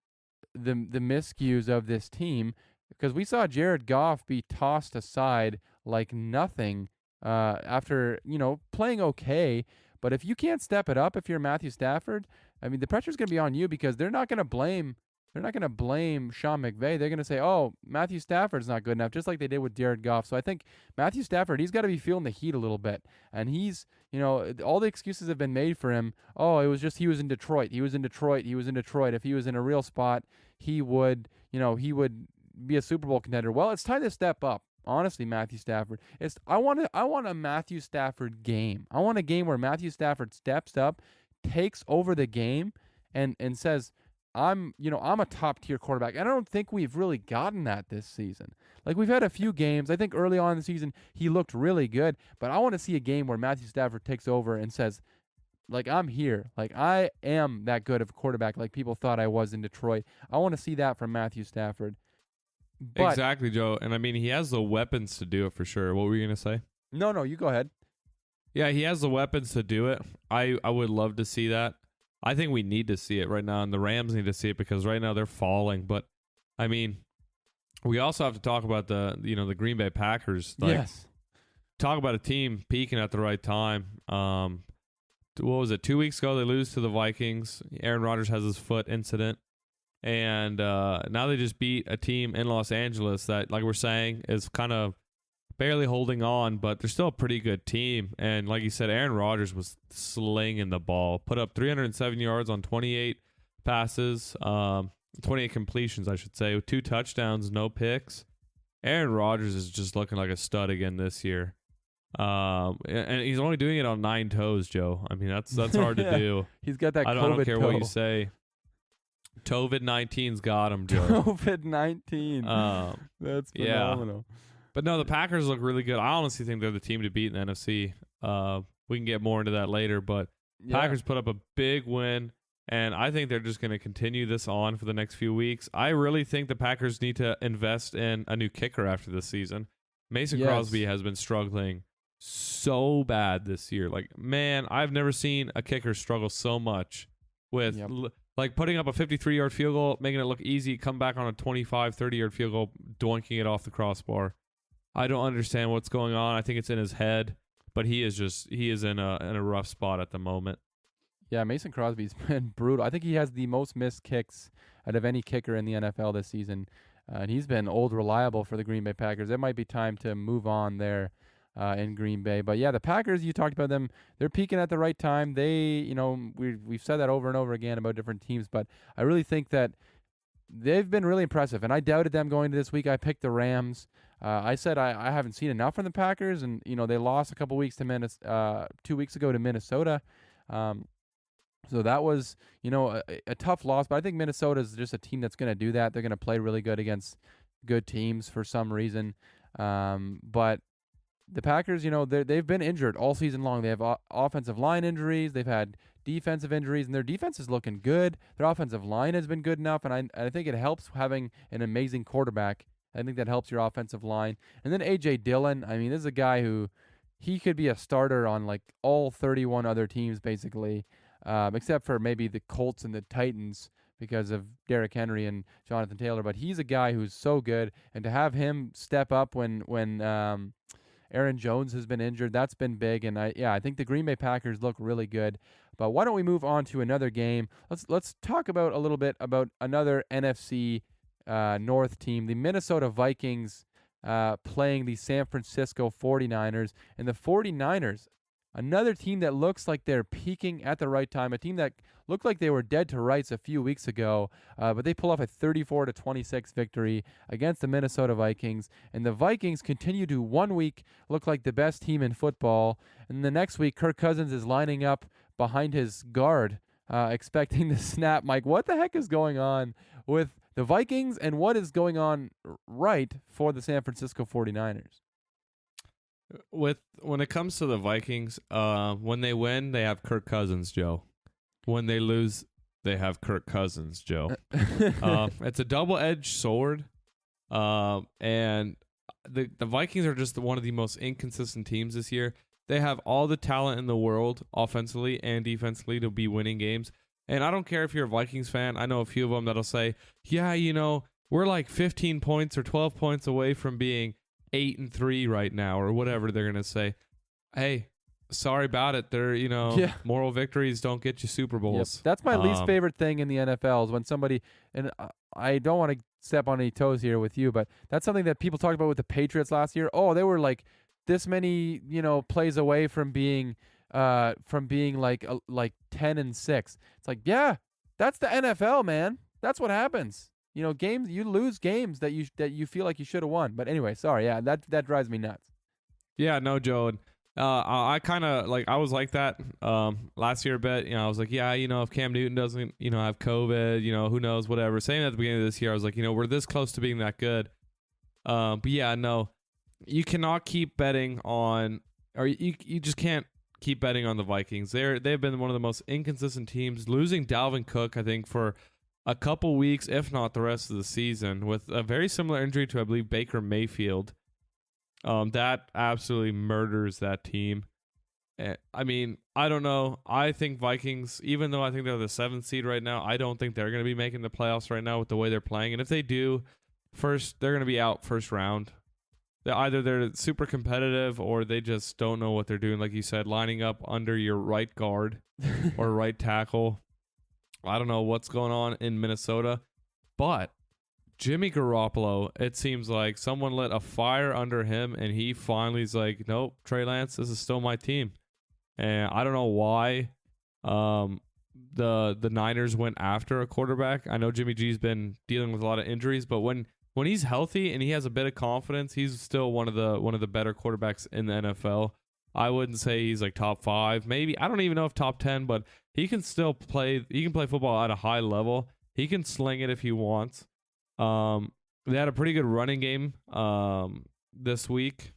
the miscues of this team, because we saw Jared Goff be tossed aside like nothing after, playing okay. But if you can't step it up, if you're Matthew Stafford, the pressure's going to be on you, because they're not going to blame Sean McVay. They're going to say, oh, Matthew Stafford's not good enough, just like they did with Jared Goff. So I think Matthew Stafford, he's got to be feeling the heat a little bit. And he's, all the excuses have been made for him. Oh, it was just he was in Detroit. If he was in a real spot, he would be a Super Bowl contender. Well, it's time to step up. honestly Matthew Stafford. I want a Matthew Stafford game. I want a game where Matthew Stafford steps up, takes over the game, and says, I'm a top tier quarterback. And I don't think we've really gotten that this season. Like, we've had a few games. I think early on in the season he looked really good, but I want to see a game where Matthew Stafford takes over and says, like, I'm here. Like, I am that good of a quarterback like people thought I was in Detroit. I want to see that from Matthew Stafford. But, exactly, Joe. And I mean, he has the weapons to do it for sure. What were you going to say? No, you go ahead. Yeah, he has the weapons to do it. I would love to see that. I think we need to see it right now, and the Rams need to see it because right now they're falling. But, I mean, we also have to talk about the Green Bay Packers. Like, yes. Talk about a team peaking at the right time. What was it? 2 weeks ago, they lose to the Vikings. Aaron Rodgers has his foot incident. And now they just beat a team in Los Angeles that, like we're saying, is kind of barely holding on, but they're still a pretty good team. And like you said, Aaron Rodgers was slinging the ball. Put up 307 yards on 28 passes, 28 completions, I should say, with 2 touchdowns, no picks. Aaron Rodgers is just looking like a stud again this year. And he's only doing it on 9 toes, Joe. I mean, that's hard to do. He's got that I COVID don't care toe. what you say. COVID-19's got him, Joe. COVID-19. That's phenomenal. Yeah. But no, the Packers look really good. I honestly think they're the team to beat in the NFC. We can get more into that later, but Packers put up a big win, and I think they're just going to continue this on for the next few weeks. I really think the Packers need to invest in a new kicker after this season. Mason Crosby has been struggling so bad this year. Like, man, I've never seen a kicker struggle so much with like putting up a 53-yard field goal, making it look easy, come back on a 25, 30-yard field goal, doinking it off the crossbar. I don't understand what's going on. I think it's in his head, but he is in a rough spot at the moment. Yeah, Mason Crosby's been brutal. I think he has the most missed kicks out of any kicker in the NFL this season. And he's been old reliable for the Green Bay Packers. It might be time to move on there in Green Bay. But yeah, the Packers, you talked about them, they're peaking at the right time. They, we've said that over and over again about different teams, but I really think that they've been really impressive. And I doubted them going to this week. I picked the Rams. I said I haven't seen enough from the Packers, and they lost a couple weeks to 2 weeks ago to Minnesota. So that was a tough loss, but I think Minnesota is just a team that's going to do that. They're going to play really good against good teams for some reason. But the Packers, they've been injured all season long. They have offensive line injuries. They've had defensive injuries, and their defense is looking good. Their offensive line has been good enough, and I think it helps having an amazing quarterback. I think that helps your offensive line. And then A.J. Dillon, I mean, this is a guy who he could be a starter on like all 31 other teams basically, except for maybe the Colts and the Titans because of Derrick Henry and Jonathan Taylor. But he's a guy who's so good, and to have him step up when Aaron Jones has been injured, that's been big. And I think the Green Bay Packers look really good. But why don't we move on to another game? Let's talk about a little bit about another NFC North team, the Minnesota Vikings playing the San Francisco 49ers. And the 49ers, another team that looks like they're peaking at the right time, a team that looked like they were dead to rights a few weeks ago, but they pull off a 34-26 victory against the Minnesota Vikings. And the Vikings continue to 1 week look like the best team in football, and the next week Kirk Cousins is lining up behind his guard, expecting to snap. Mike, what the heck is going on with the Vikings, and what is going on right for the San Francisco 49ers? When it comes to the Vikings, when they win, they have Kirk Cousins, Joe. When they lose, they have Kirk Cousins, Joe. It's a double-edged sword, and the Vikings are just one of the most inconsistent teams this year. They have all the talent in the world, offensively and defensively, to be winning games. And I don't care if you're a Vikings fan. I know a few of them that'll say, yeah, we're like 15 points or 12 points away from being 8-3 right now, or whatever they're going to say. Hey, sorry about it. They're, moral victories don't get you Super Bowls. Yep. That's my least favorite thing in the NFL is when somebody, and I don't want to step on any toes here with you, but that's something that people talked about with the Patriots last year. Oh, they were like this many, plays away from being like 10-6. It's like, yeah, that's the NFL, man. That's what happens. games, you lose games that you feel like you should have won. But anyway, sorry, yeah, that drives me nuts. Yeah, no, Joe. And I kind of I was like that last year a bit. I was like, yeah, if Cam Newton doesn't, have COVID, who knows, whatever. Same at the beginning of this year, I was like, we're this close to being that good. But yeah, no, you cannot keep betting on, or you just can't keep betting on the Vikings. They've been one of the most inconsistent teams, losing Dalvin Cook, I think, for a couple weeks, if not the rest of the season, with a very similar injury to, I believe, Baker Mayfield. That absolutely murders that team. I mean, I don't know. I think Vikings, even though I think they're the 7th seed right now, I don't think they're going to be making the playoffs right now with the way they're playing. And if they do, they're going to be out first round. Either they're super competitive or they just don't know what they're doing. Like you said, lining up under your right guard or right tackle. I don't know what's going on in Minnesota, but Jimmy Garoppolo, it seems like someone lit a fire under him, and he finally is like, nope, Trey Lance, this is still my team. And I don't know why the Niners went after a quarterback. I know Jimmy G's been dealing with a lot of injuries, but when he's healthy and he has a bit of confidence, he's still one of the better quarterbacks in the NFL. I wouldn't say he's like top 5, maybe. I don't even know if top 10, but he can still play. He can play football at a high level. He can sling it if he wants. They had a pretty good running game this week.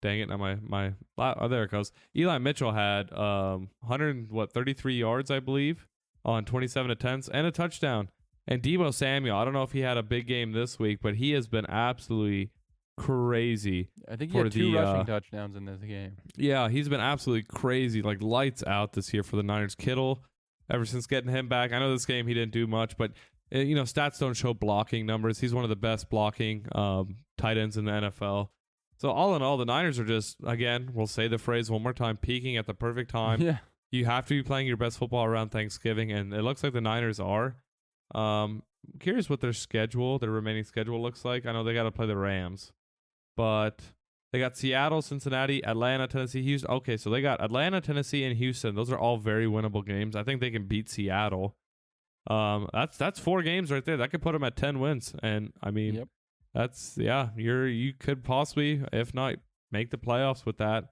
Dang it! Now my there it goes. Eli Mitchell had 33 yards, I believe, on 27 attempts and a touchdown. And Deebo Samuel, I don't know if he had a big game this week, but he has been absolutely crazy. I think he had 2 rushing touchdowns in this game. Yeah, he's been absolutely crazy, like lights out this year for the Niners. Kittle, ever since getting him back, I know this game he didn't do much, but stats don't show blocking numbers. He's one of the best blocking tight ends in the NFL. So all in all, the Niners are just, again, we'll say the phrase one more time, peaking at the perfect time. Yeah. You have to be playing your best football around Thanksgiving, and it looks like the Niners are. Curious what their remaining schedule looks like. I know they got to play the Rams, but they got Seattle, Cincinnati, Atlanta, Tennessee, Houston. Okay, so they got Atlanta, Tennessee, and Houston. Those are all very winnable games. I think they can beat Seattle. That's 4 games right there. That could put them at 10 wins. And I mean, yep. You could possibly, if not, make the playoffs with that.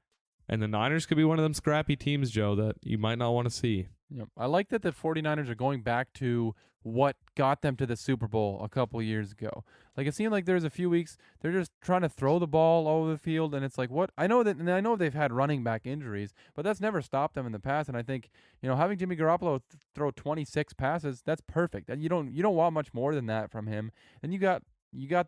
And the Niners could be one of them scrappy teams, Joe, that you might not want to see. Yep. I like that the 49ers are going back to what got them to the Super Bowl a couple years ago. Like, it seemed like there's a few weeks they're just trying to throw the ball all over the field, and it's like, what? I know they've had running back injuries, but that's never stopped them in the past. And I think, having Jimmy Garoppolo throw 26 passes, that's perfect. And you don't want much more than that from him. And you got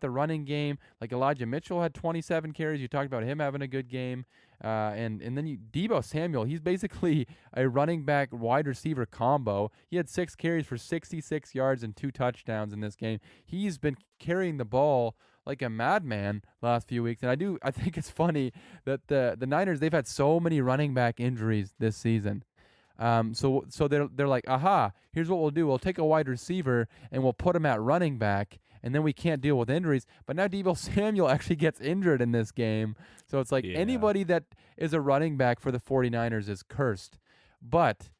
the running game. Like, Elijah Mitchell had 27 carries. You talked about him having a good game. And then Deebo Samuel, he's basically a running back wide receiver combo. He had 6 carries for 66 yards and 2 touchdowns in this game. He's been carrying the ball like a madman last few weeks. And I think it's funny that the Niners, they've had so many running back injuries this season. So they're like, aha, here's what we'll do. We'll take a wide receiver and we'll put him at running back, and then we can't deal with injuries. But now Deebo Samuel actually gets injured in this game. So it's like anybody that is a running back for the 49ers is cursed. But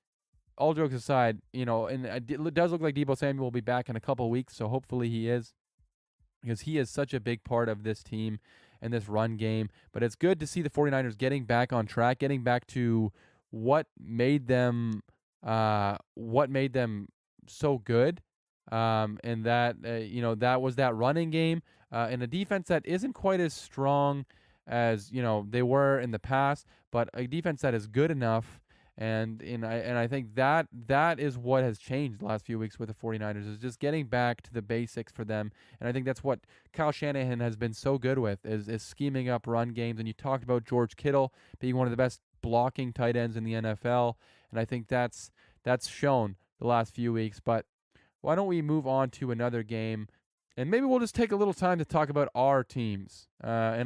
all jokes aside, and it does look like Deebo Samuel will be back in a couple of weeks, so hopefully he is, because he is such a big part of this team and this run game. But it's good to see the 49ers getting back on track, getting back to what made them so good, and that that was that running game, and a defense that isn't quite as strong as they were in the past, but a defense that is good enough. And I think that is what has changed the last few weeks with the 49ers, is just getting back to the basics for them. And I think that's what Kyle Shanahan has been so good with, is scheming up run games. And you talked about George Kittle being one of the best blocking tight ends in the NFL, and I think that's shown the last few weeks. But why don't we move on to another game, and maybe we'll just take a little time to talk about our teams. Why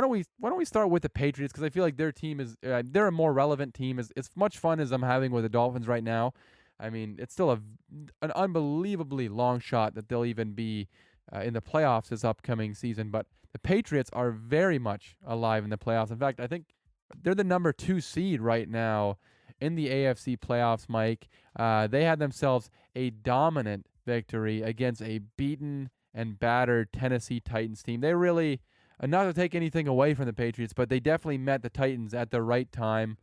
don't we start with the Patriots, because I feel like their team is they're a more relevant team. As much fun as I'm having with the Dolphins right now, I mean, it's still an unbelievably long shot that they'll even be in the playoffs this upcoming season. But the Patriots are very much alive in the playoffs. In fact, I think they're the number 2 seed right now in the AFC playoffs, Mike. They had themselves a dominant victory against a beaten and battered Tennessee Titans team. They really, not to take anything away from the Patriots, but they definitely met the Titans at the right time.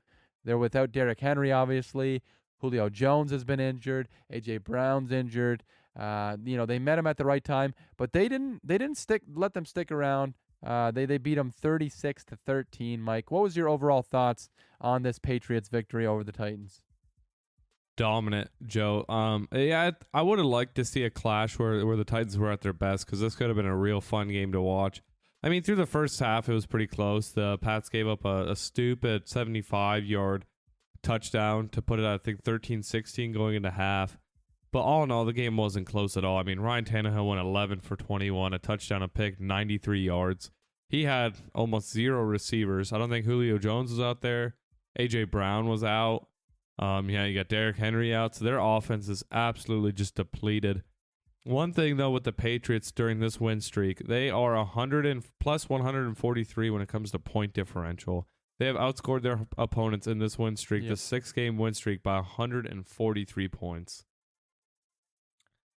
They're without Derrick Henry, obviously. Julio Jones has been injured. A.J. Brown's injured. They met him at the right time, but they didn't let them stick around. They beat them 36-13. Mike, what was your overall thoughts on this Patriots victory over the Titans? Dominant, Joe. I would have liked to see a clash where the Titans were at their best, because this could have been a real fun game to watch. I mean, through the first half, it was pretty close. The Pats gave up a stupid 75-yard touchdown to put it at, I think, 13-16 going into half. But all in all, the game wasn't close at all. I mean, Ryan Tannehill went 11 for 21, a touchdown, a pick, 93 yards. He had almost zero receivers. I don't think Julio Jones was out there. A.J. Brown was out. You got Derrick Henry out. So their offense is absolutely just depleted. One thing, though, with the Patriots during this win streak, they are plus 143 when it comes to point differential. They have outscored their opponents in this win streak, the 6-game win streak, by 143 points.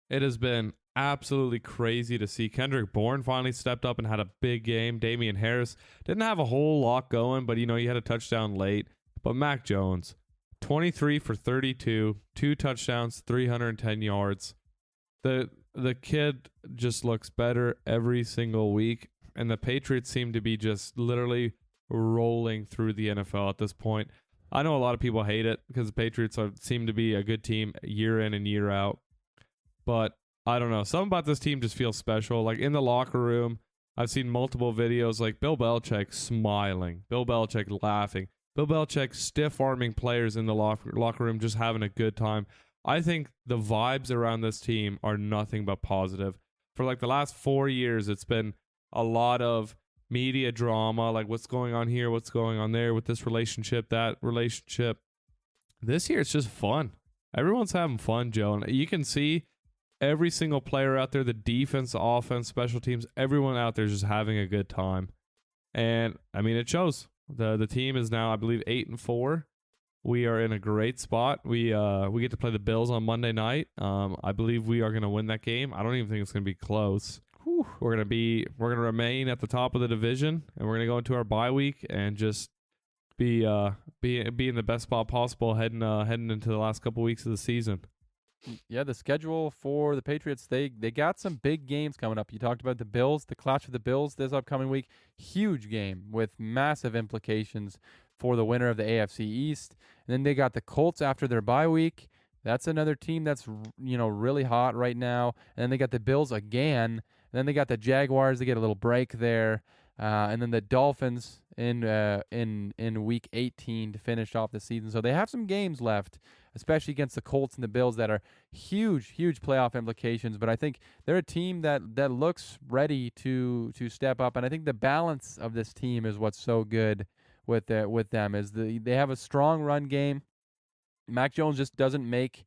It has been absolutely crazy to see. Kendrick Bourne finally stepped up and had a big game. Damian Harris didn't have a whole lot going, but, he had a touchdown late. But Mac Jones, 23 for 32, 2 touchdowns, 310 yards. The kid just looks better every single week, and the Patriots seem to be just literally rolling through the NFL at this point. I know a lot of people hate it because the Patriots seem to be a good team year in and year out. But I don't know. Something about this team just feels special. Like in the locker room, I've seen multiple videos like Bill Belichick smiling, Bill Belichick laughing, Bill Belichick stiff-arming players in the locker room just having a good time. I think the vibes around this team are nothing but positive. For like the last 4 years, it's been a lot of media drama, like what's going on here, what's going on there with this relationship, that relationship. This year, it's just fun. Everyone's having fun, Joe. And you can see every single player out there, the defense, the offense, special teams, everyone out there is just having a good time. And, I mean, it shows. The team is now, I believe, 8-4. We are in a great spot. We get to play the Bills on Monday night. I believe we are going to win that game. I don't even think it's going to be close. Whew. We're going to remain at the top of the division, and we're going to go into our bye week and just be in the best spot possible heading into the last couple weeks of the season. Yeah, the schedule for the Patriots, they got some big games coming up. You talked about the Bills, the clash with the Bills this upcoming week. Huge game with massive implications for the winner of the AFC East. And then they got the Colts after their bye week. That's another team that's really hot right now. And then they got the Bills again. And then they got the Jaguars. They get a little break there. And then the Dolphins in week 18 to finish off the season. So they have some games left, especially against the Colts and the Bills, that are huge playoff implications. But I think they're a team that looks ready to step up. And I think the balance of this team is what's so good with them is they have a strong run game. Mac Jones just doesn't make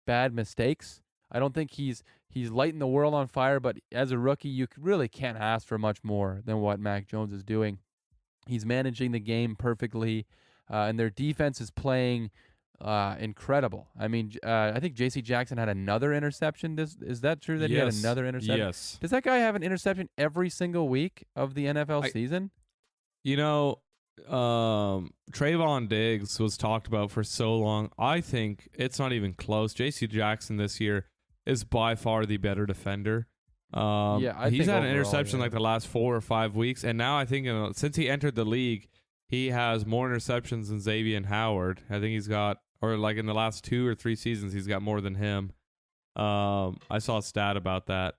bad mistakes. I don't think he's lighting the world on fire, but as a rookie, you really can't ask for much more than what Mac Jones is doing. He's managing the game perfectly, and their defense is playing incredible. I mean, I think J.C. Jackson had another interception. Is that true that he had another interception? Yes. Does that guy have an interception every single week of the NFL season? Trayvon Diggs was talked about for so long. I think it's not even close. J.C. Jackson this year is by far the better defender. He's had an interception like the last 4 or 5 weeks, and now I think since he entered the league, he has more interceptions than Xavier Howard. I think he's got, or like in the last 2 or 3 seasons, he's got more than him. I saw a stat about that.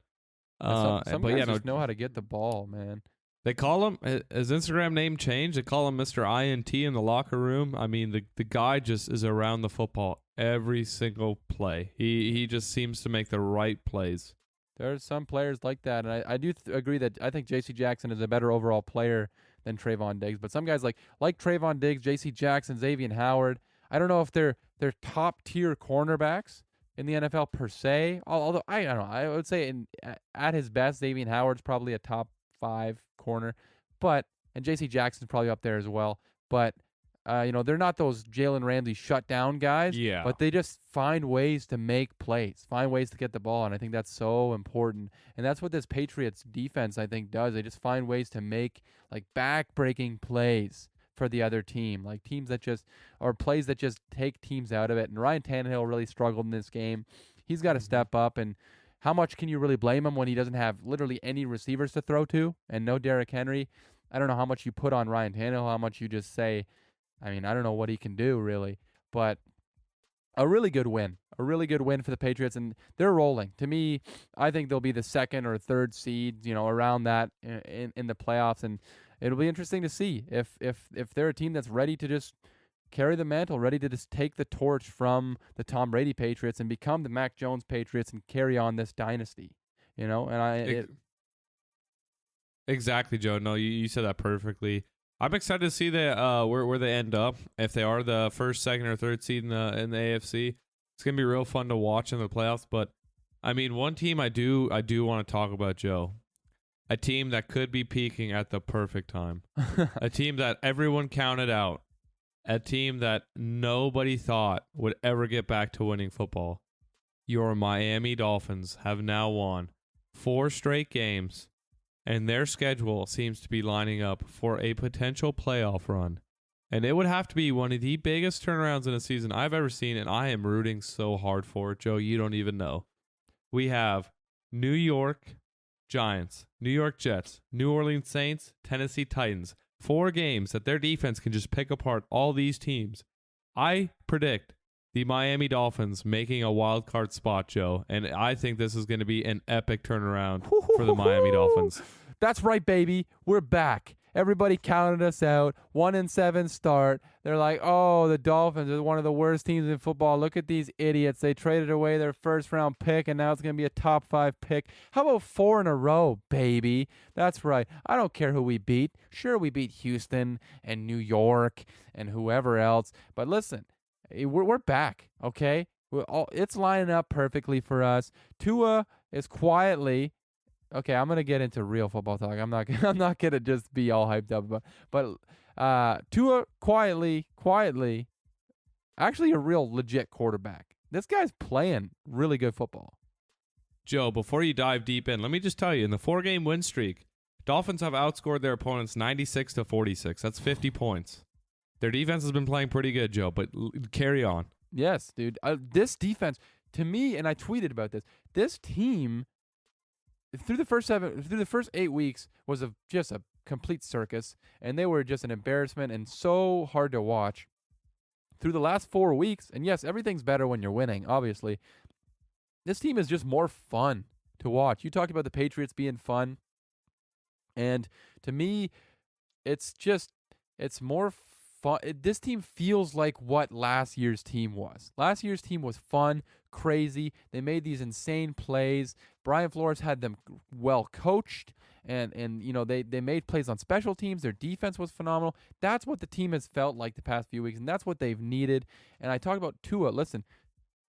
Some guys just know how to get the ball, man. They call him, his Instagram name changed. They call him Mr. INT in the locker room. I mean, the guy just is around the football every single play. He just seems to make the right plays. There's some players like that, and I do agree that I think J.C. Jackson is a better overall player than Trayvon Diggs. But some guys like Trayvon Diggs, J.C. Jackson, Xavier Howard, I don't know if they're top-tier cornerbacks in the NFL per se. Although, I don't know. I would say at his best, Xavier Howard's probably a top 5 corner. And J.C. Jackson's probably up there as well. But they're not those Jalen Ramsey shutdown guys. Yeah. But they just find ways to make plays, find ways to get the ball, and I think that's so important. And that's what this Patriots defense, I think, does. They just find ways to make like back-breaking plays for the other team, like teams that just or plays that just take teams out of it. And Ryan Tannehill really struggled in this game. He's got to step up, and how much can you really blame him when he doesn't have literally any receivers to throw to and no Derrick Henry? I don't know how much you put on Ryan Tannehill, how much you just say, I mean, I don't know what he can do really, but a really good win for the Patriots, and they're rolling. To me, I think they'll be the second or third seed, around that in the playoffs, and it'll be interesting to see if they're a team that's ready to just carry the mantle, ready to just take the torch from the Tom Brady Patriots and become the Mac Jones Patriots and carry on this dynasty, Exactly, Joe. No, you said that perfectly. I'm excited to see where they end up. If they are the first, second, or third seed in the AFC, it's gonna be real fun to watch in the playoffs. But I mean, one team I do want to talk about, Joe. A team that could be peaking at the perfect time. A team that everyone counted out. A team that nobody thought would ever get back to winning football. Your Miami Dolphins have now won 4 straight games, and their schedule seems to be lining up for a potential playoff run. And it would have to be one of the biggest turnarounds in a season I've ever seen, and I am rooting so hard for it, Joe. You don't even know. We have New York Giants, New York Jets, New Orleans Saints, Tennessee Titans. 4 games that their defense can just pick apart all these teams. I predict the Miami Dolphins making a wild card spot, Joe, and I think this is going to be an epic turnaround for the Miami Dolphins. That's right, baby. We're back. Everybody counted us out. 1-7 start. They're like, oh, the Dolphins are one of the worst teams in football. Look at these idiots. They traded away their first-round pick, and now it's going to be a top 5 pick. How about 4 in a row, baby? That's right. I don't care who we beat. Sure, we beat Houston and New York and whoever else. But listen, we're back, okay? It's lining up perfectly for us. Tua is quietly... Okay, I'm gonna get into real football talk. I'm not gonna just be all hyped up about. But Tua quietly, actually a real legit quarterback. This guy's playing really good football. Joe, before you dive deep in, let me just tell you: in the 4-game win streak, Dolphins have outscored their opponents 96-46. That's 50 points. Their defense has been playing pretty good, Joe. But carry on. Yes, dude. This defense, to me, and I tweeted about this. This team. Through the first 8 weeks was just a complete circus, and they were just an embarrassment and so hard to watch. Through the last 4 weeks, and yes, everything's better when you're winning, obviously. This team is just more fun to watch. You talked about the Patriots being fun, and to me, it's more fun. This team feels like what last year's team was. Last year's team was fun, crazy. They made these insane plays. Brian Flores had them well coached, and they made plays on special teams. Their defense was phenomenal. That's what the team has felt like the past few weeks, and that's what they've needed. And I talked about Tua. Listen,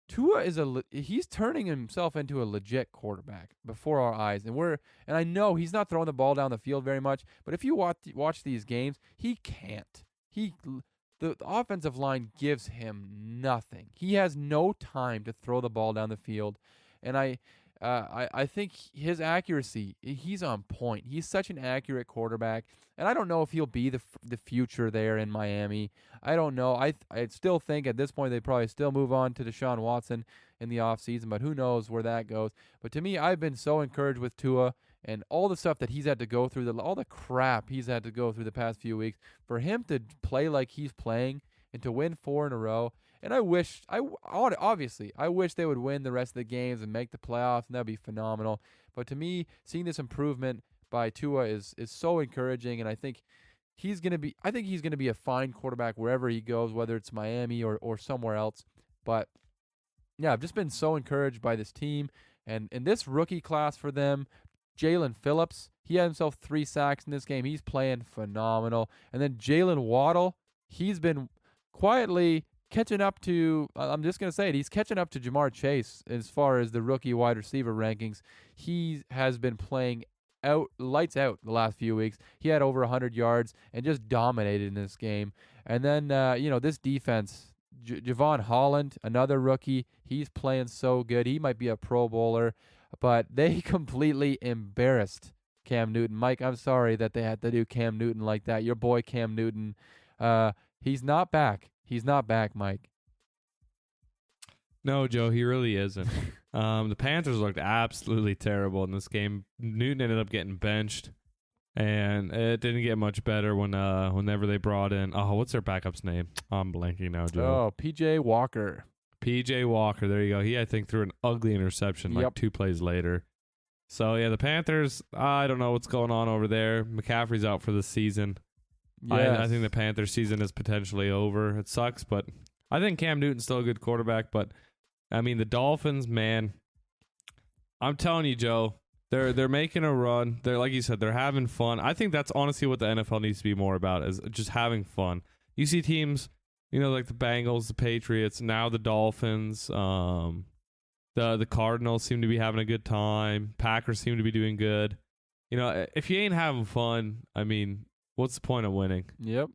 Tua he's turning himself into a legit quarterback before our eyes, and I know he's not throwing the ball down the field very much, but if you watch these games, he can't. The offensive line gives him nothing. He has no time to throw the ball down the field, and I think his accuracy, he's on point. He's such an accurate quarterback, and I don't know if he'll be the future there in Miami. I don't know. I still think at this point they probably still move on to Deshaun Watson in the offseason, but who knows where that goes. But to me, I've been so encouraged with Tua and all the stuff that he's had to go through, all the crap he's had to go through the past few weeks, for him to play like he's playing and to win 4 in a row. And I wish they would win the rest of the games and make the playoffs, and that'd be phenomenal. But to me, seeing this improvement by Tua is so encouraging, and I think he's gonna be a fine quarterback wherever he goes, whether it's Miami or somewhere else. But yeah, I've just been so encouraged by this team and this rookie class for them. Jalen Phillips, he had himself 3 sacks in this game. He's playing phenomenal. And then Jalen Waddle, he's been quietly catching up to, I'm just going to say it, he's catching up to Jamar Chase as far as the rookie wide receiver rankings. He has been playing lights out the last few weeks. He had over 100 yards and just dominated in this game. And then, this defense, Javon Holland, another rookie, he's playing so good. He might be a Pro Bowler, but they completely embarrassed Cam Newton. Mike, I'm sorry that they had to do Cam Newton like that. Your boy Cam Newton, he's not back. He's not back, Mike. No, Joe, he really isn't. The Panthers looked absolutely terrible in this game. Newton ended up getting benched, and it didn't get much better whenever they brought in. Oh, what's their backup's name? I'm blanking now, Joe. Oh, P.J. Walker. P.J. Walker, there you go. He, I think, threw an ugly interception like 2 plays later. So, yeah, the Panthers, I don't know what's going on over there. McCaffrey's out for the season. Yes. I think the Panthers season is potentially over. It sucks, but I think Cam Newton's still a good quarterback. But, I mean, the Dolphins, man, I'm telling you, Joe, they're making a run. They're, like you said, they're having fun. I think that's honestly what the NFL needs to be more about, is just having fun. You see teams, like the Bengals, the Patriots, now the Dolphins, the Cardinals seem to be having a good time. Packers seem to be doing good. If you ain't having fun, I mean, what's the point of winning? Yep.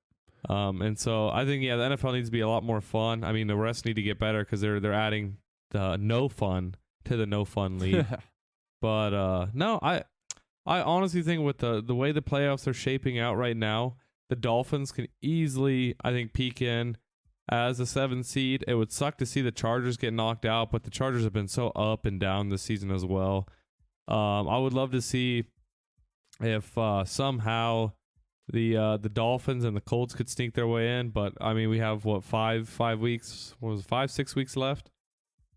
And so I think, the NFL needs to be a lot more fun. I mean, the refs need to get better because they're adding the no fun to the no fun league. But no, I honestly think with the way the playoffs are shaping out right now, the Dolphins can easily, I think, peek in as a 7 seed. It would suck to see the Chargers get knocked out, but the Chargers have been so up and down this season as well. I would love to see if somehow the Dolphins and the Colts could sneak their way in, but I mean, we have 5 weeks? What was it, 5-6 weeks left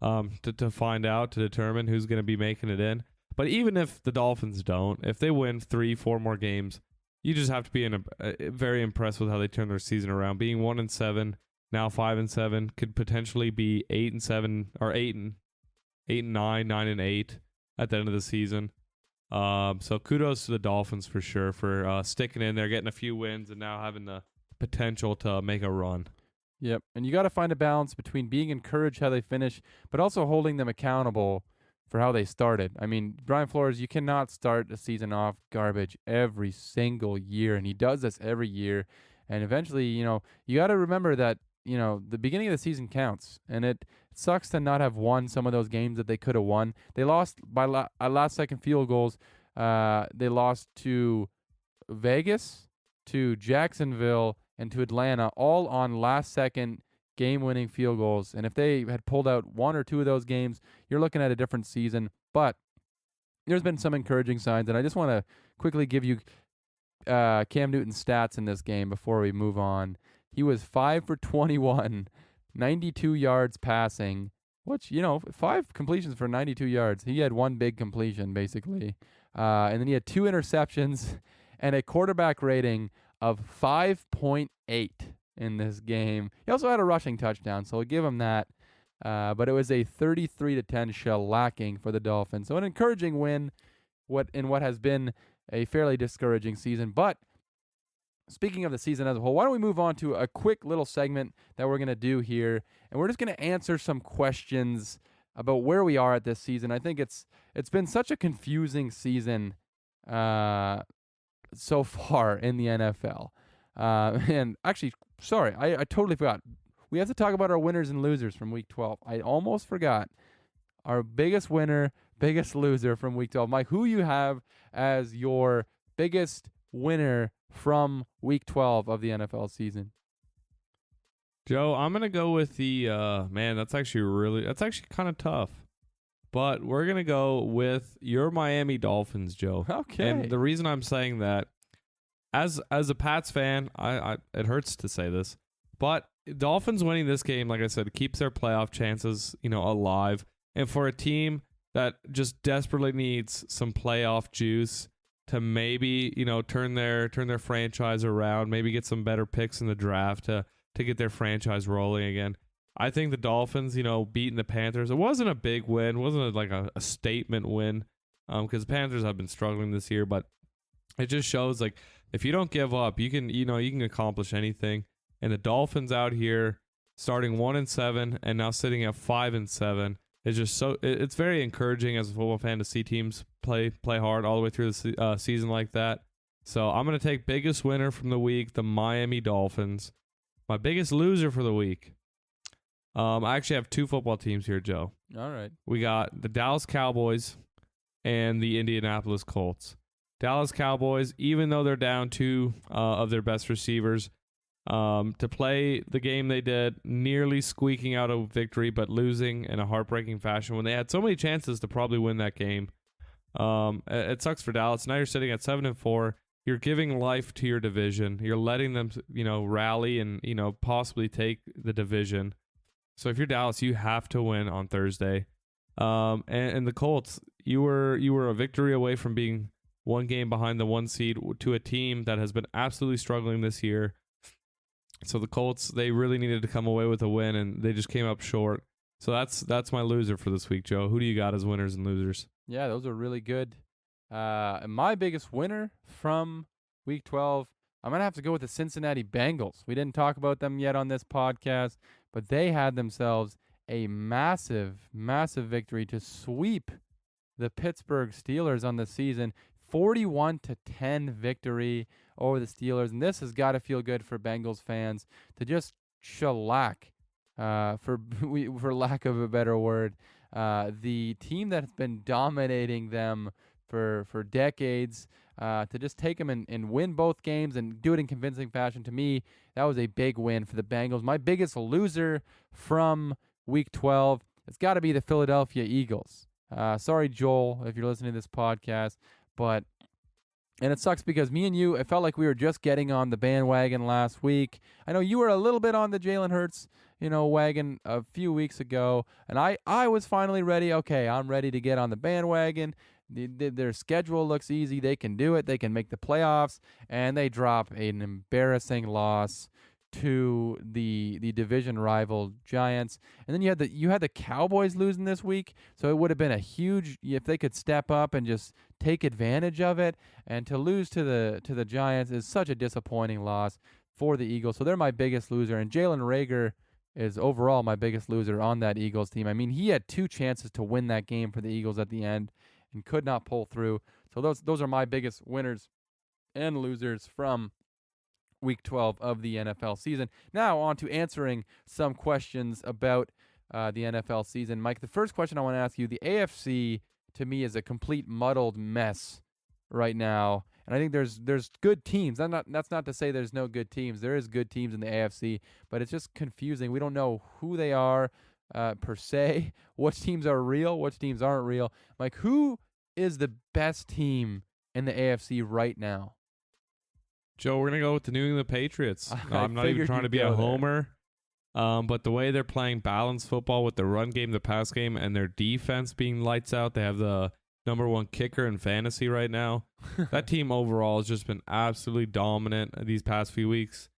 to find out, to determine who's going to be making it in. But even if the Dolphins don't, if they win 3-4 more games, you just have to be very impressed with how they turn their season around. Being 1-7, now 5-7, could potentially be 8-7 or 8-9, 9-8 at the end of the season. So kudos to the Dolphins for sure for sticking in there, getting a few wins, and now having the potential to make a run. Yep. And you got to find a balance between being encouraged how they finish, but also holding them accountable for how they started. I mean, Brian Flores, you cannot start a season off garbage every single year, and he does this every year. And eventually, you got to remember that, the beginning of the season counts, and it sucks to not have won some of those games that they could have won. They lost by last-second field goals. They lost to Vegas, to Jacksonville, and to Atlanta, all on last-second game-winning field goals. And if they had pulled out 1 or 2 of those games, you're looking at a different season. But there's been some encouraging signs, and I just want to quickly give you Cam Newton's stats in this game before we move on. He was 5 for 21, 92 yards passing, which, 5 completions for 92 yards. He had 1 big completion, basically. And then he had 2 interceptions and a quarterback rating of 5.8 in this game. He also had a rushing touchdown, so we'll give him that. But it was a 33-10 shellacking for the Dolphins. So an encouraging win in what has been a fairly discouraging season. But speaking of the season as a whole, why don't we move on to a quick little segment that we're going to do here. And we're just going to answer some questions about where we are at this season. I think it's been such a confusing season so far in the NFL. And actually, sorry, I totally forgot. We have to talk about our winners and losers from Week 12. I almost forgot. Our biggest winner, biggest loser from Week 12. Mike, who you have as your biggest winner from Week 12 of the NFL season? Joe, I'm going to go with the, that's actually kind of tough. But we're going to go with your Miami Dolphins, Joe. Okay. And the reason I'm saying that, as a Pats fan, it hurts to say this, but Dolphins winning this game, like I said, keeps their playoff chances, alive. And for a team that just desperately needs some playoff juice to maybe, turn their franchise around, maybe get some better picks in the draft to get their franchise rolling again. I think the Dolphins, beating the Panthers, it wasn't a big win, wasn't like a statement win, because the Panthers have been struggling this year, but it just shows like if you don't give up, you can accomplish anything. And the Dolphins out here starting 1-7 and now sitting at 5-7 is just it's very encouraging as a football fan to see teams play hard all the way through the season like that. So I'm going to take biggest winner from the week, the Miami Dolphins. My biggest loser for the week. I actually have two football teams here, Joe. All right. We got the Dallas Cowboys and the Indianapolis Colts. Dallas Cowboys, even though they're down two of their best receivers, to play the game they did, nearly squeaking out a victory, but losing in a heartbreaking fashion when they had so many chances to probably win that game. It sucks for Dallas. Now you're sitting at 7-4. You're giving life to your division. You're letting them, rally and, possibly take the division. So if you're Dallas, you have to win on Thursday. And the Colts, you were a victory away from being one game behind the 1 seed to a team that has been absolutely struggling this year. So the Colts, they really needed to come away with a win, and they just came up short. So that's my loser for this week, Joe. Who do you got as winners and losers? Yeah, those are really good. And my biggest winner from Week 12, I'm going to have to go with the Cincinnati Bengals. We didn't talk about them yet on this podcast, but they had themselves a massive, massive victory to sweep the Pittsburgh Steelers on the season. 41-10 victory over the Steelers, and this has got to feel good for Bengals fans to just shellac, for lack of a better word, the team that's been dominating them for decades, to just take them and win both games and do it in convincing fashion. To me, that was a big win for the Bengals. My biggest loser from Week 12, it's got to be the Philadelphia Eagles. Sorry, Joel, if you're listening to this podcast, and it sucks because me and you, it felt like we were just getting on the bandwagon last week. I know you were a little bit on the Jalen Hurts, wagon a few weeks ago, and I was finally ready. Okay, I'm ready to get on the bandwagon. Their schedule looks easy. They can do it. They can make the playoffs, and they drop an embarrassing loss to the division rival Giants. And then you had the Cowboys losing this week, so it would have been a huge, if they could step up and just take advantage of it. And to lose to the Giants is such a disappointing loss for the Eagles. So they're my biggest loser, and Jalen Reagor is overall my biggest loser on that Eagles team. I mean, he had two chances to win that game for the Eagles at the end and could not pull through. So those are my biggest winners and losers from Week 12 of the NFL season. Now on to answering some questions about the NFL season. Mike, the first question I want to ask you, the AFC to me is a complete muddled mess right now. And I think there's good teams. That's not to say there's no good teams. There is good teams in the AFC, but it's just confusing. We don't know who they are per se, which teams are real, which teams aren't real. Mike, who is the best team in the AFC right now? Joe, we're going to go with the New England Patriots. I'm not even trying to be a homer, but the way they're playing balanced football with the run game, the pass game, and their defense being lights out, they have the number one kicker in fantasy right now. That team overall has just been absolutely dominant these past few weeks,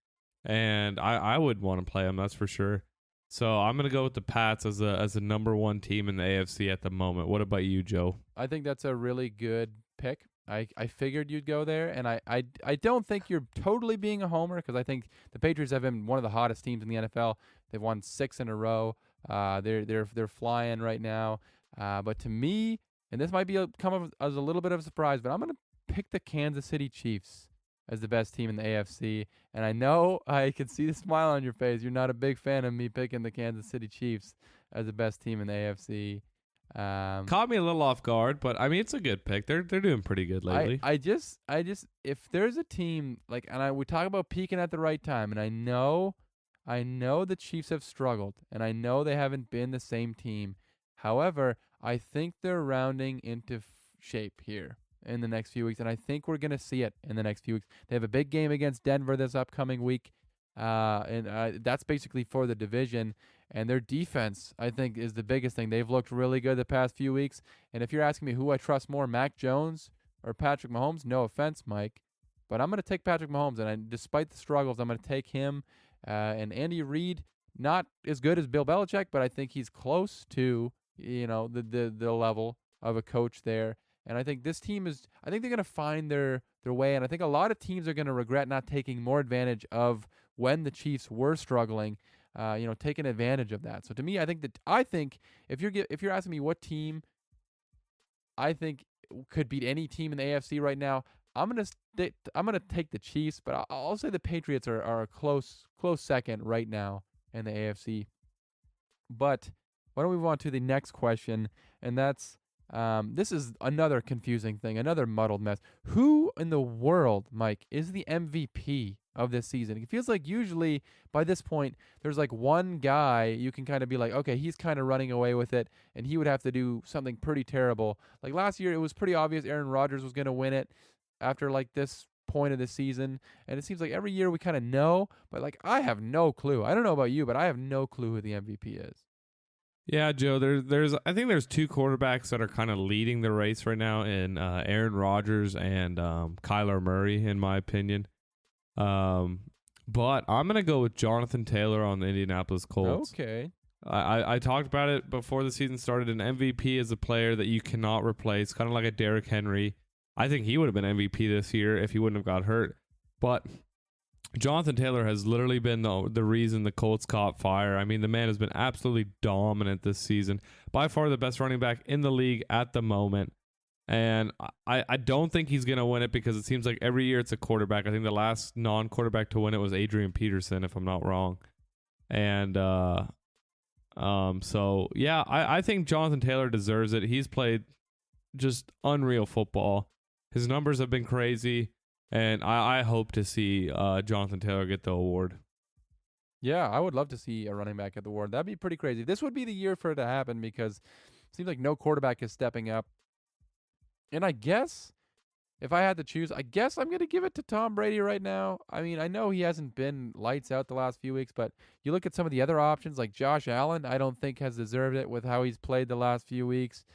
and I would want to play them, that's for sure. So I'm going to go with the Pats as a number one team in the AFC at the moment. What about you, Joe? I think that's a really good pick. I figured you'd go there, and I don't think you're totally being a homer, because I think the Patriots have been one of the hottest teams in the NFL. They've won 6 in a row. They're flying right now. But to me, and this might come as a little bit of a surprise, but I'm going to pick the Kansas City Chiefs as the best team in the AFC. And I know I can see the smile on your face. You're not a big fan of me picking the Kansas City Chiefs as the best team in the AFC. Caught me a little off guard, but I mean, it's a good pick. They're doing pretty good lately. I just if there's a team we talk about peaking at the right time, and I know the Chiefs have struggled, and I know they haven't been the same team. However, I think they're rounding into shape here in the next few weeks, and I think we're gonna see it in the next few weeks. They have a big game against Denver this upcoming week, and that's basically for the division. And their defense, I think, is the biggest thing. They've looked really good the past few weeks. And if you're asking me who I trust more, Mac Jones or Patrick Mahomes, no offense, Mike, but I'm going to take Patrick Mahomes. And despite the struggles, I'm going to take him. And Andy Reid, not as good as Bill Belichick, but I think he's close to, the level of a coach there. And I think this team I think they're going to find their way. And I think a lot of teams are going to regret not taking more advantage of when the Chiefs were struggling. Taking advantage of that. So to me, I think if you're asking me what team I think could beat any team in the AFC right now, I'm gonna take the Chiefs, but I'll say the Patriots are a close second right now in the AFC. But why don't we move on to the next question, and that's this is another confusing thing, another muddled mess. Who in the world, Mike, is the MVP of this season? It feels like usually by this point there's like one guy you can kind of be like, okay, he's kind of running away with it, and he would have to do something pretty terrible. Like last year, it was pretty obvious Aaron Rodgers was going to win it after like this point of the season, and it seems like every year we kind of know, but like I have no clue. I don't know about you, but I have no clue who the MVP is. Yeah, Joe. I think there's two quarterbacks that are kind of leading the race right now in Aaron Rodgers and Kyler Murray, in my opinion. But I'm gonna go with Jonathan Taylor on the Indianapolis Colts. Okay. I talked about it before the season started. An MVP is a player that you cannot replace, kind of like a Derrick Henry. I think he would have been MVP this year if he wouldn't have got hurt. But Jonathan Taylor has literally been the reason the Colts caught fire. I mean, the man has been absolutely dominant this season. By far the best running back in the league at the moment. And I don't think he's going to win it because it seems like every year it's a quarterback. I think the last non-quarterback to win it was Adrian Peterson, if I'm not wrong. And so, yeah, I think Jonathan Taylor deserves it. He's played just unreal football. His numbers have been crazy. And I hope to see Jonathan Taylor get the award. Yeah, I would love to see a running back get the award. That'd be pretty crazy. This would be the year for it to happen because it seems like no quarterback is stepping up. And I guess if I had to choose, I guess I'm going to give it to Tom Brady right now. I mean, I know he hasn't been lights out the last few weeks, but you look at some of the other options like Josh Allen, I don't think has deserved it with how he's played the last few weeks.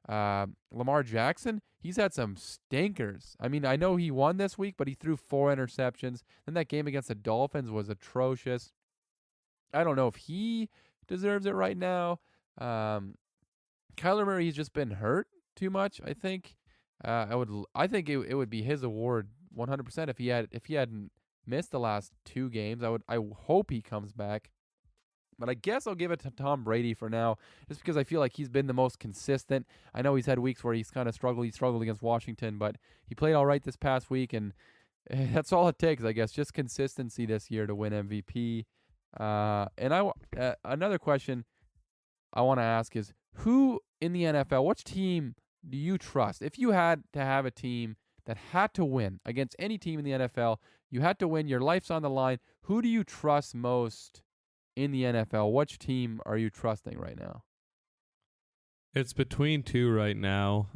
Lamar Jackson, he's had some stinkers. I mean, I know he won this week, but he threw 4 interceptions. Then that game against the Dolphins was atrocious. I don't know if he deserves it right now. Kyler Murray, he's just been hurt too much, I think. I think it would be his award 100% if he hadn't missed the last 2 games. I hope he comes back. But I guess I'll give it to Tom Brady for now, just because I feel like he's been the most consistent. I know he's had weeks where he's kind of struggled. He struggled against Washington, but he played all right this past week, and that's all it takes, I guess, just consistency this year to win MVP. And another question I want to ask is, who in the NFL, which team do you trust? If you had to have a team that had to win against any team in the NFL, you had to win, your life's on the line, who do you trust most in the NFL? Which team are you trusting right now? It's between 2 right now.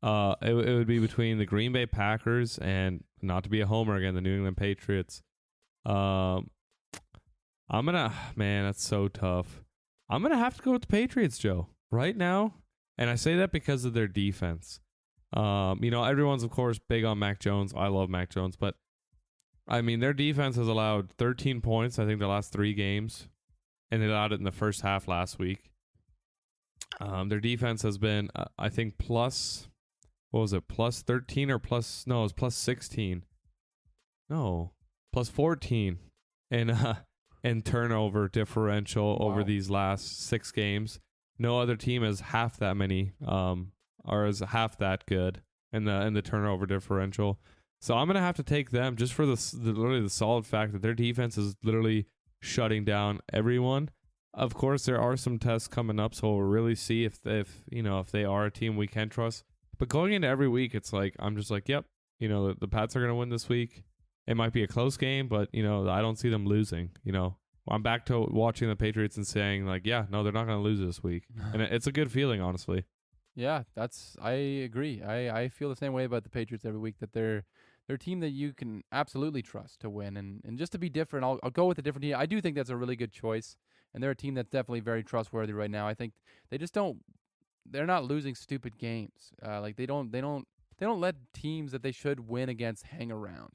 It would be between the Green Bay Packers and, not to be a homer again, the New England Patriots. Man, that's so tough. I'm gonna have to go with the Patriots, Joe, right now. And I say that because of their defense. Everyone's of course big on Mac Jones. I love Mac Jones, but I mean, their defense has allowed 13 points, I think, the last 3 games, and they allowed it in the first half last week. Their defense has been, I think, plus 13 or plus, no, it was plus 16. No, plus 14 in turnover differential over these last 6 games. No other team has half that many, or is half that good in the turnover differential. So I'm gonna have to take them just for literally the solid fact that their defense is literally shutting down everyone. Of course, there are some tests coming up, so we'll really see if they are a team we can trust. But going into every week, it's like I'm just like, yep, the Pats are gonna win this week. It might be a close game, but I don't see them losing. I'm back to watching the Patriots and saying like, yeah, no, they're not gonna lose this week, and it's a good feeling, honestly. Yeah, I agree. I feel the same way about the Patriots every week, that they're a team that you can absolutely trust to win. And just to be different, I'll go with a different team. I do think that's a really good choice. And they're a team that's definitely very trustworthy right now. I think they're not losing stupid games. They don't let teams that they should win against hang around.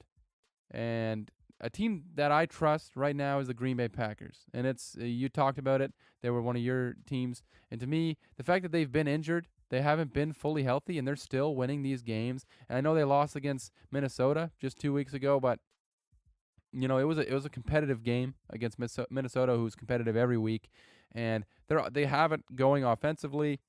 And a team that I trust right now is the Green Bay Packers. And it's, you talked about it. They were one of your teams. And to me, the fact that they've been injured, they haven't been fully healthy, and they're still winning these games. And I know they lost against Minnesota just 2 weeks ago, but it was a competitive game against Minnesota, who's competitive every week. And they have it going offensively.